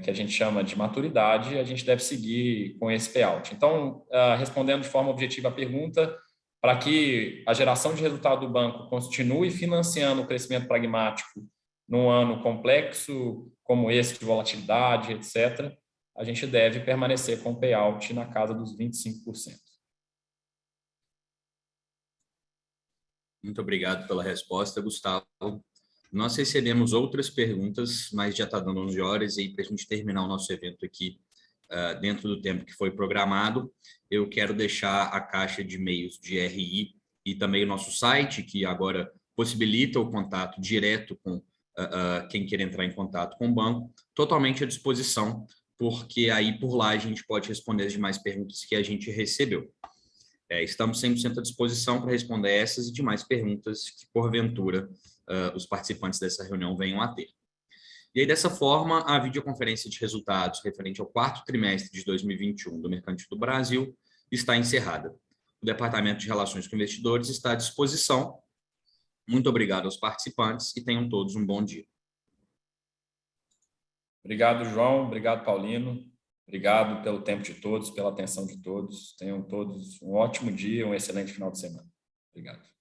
que a gente chama de maturidade, a gente deve seguir com esse payout. Então, respondendo de forma objetiva a pergunta, para que a geração de resultado do banco continue financiando o crescimento pragmático num ano complexo como esse de volatilidade, etc., a gente deve permanecer com payout na casa dos 25%. Muito obrigado pela resposta, Gustavo. Nós recebemos outras perguntas, mas já está dando 11 horas, e para a gente terminar o nosso evento aqui dentro do tempo que foi programado, eu quero deixar a caixa de e-mails de RI e também o nosso site, que agora possibilita o contato direto com quem quer entrar em contato com o banco, totalmente à disposição, porque aí por lá a gente pode responder as demais perguntas que a gente recebeu. Estamos 100% à disposição para responder essas e demais perguntas que, porventura, os participantes dessa reunião venham a ter. E aí, dessa forma, a videoconferência de resultados referente ao 4º trimestre de 2021 do Mercantil do Brasil está encerrada. O Departamento de Relações com Investidores está à disposição Muito obrigado aos participantes e tenham todos um bom dia. Obrigado, João. Obrigado, Paulino. Obrigado pelo tempo de todos, pela atenção de todos. Tenham todos um ótimo dia, um excelente final de semana. Obrigado.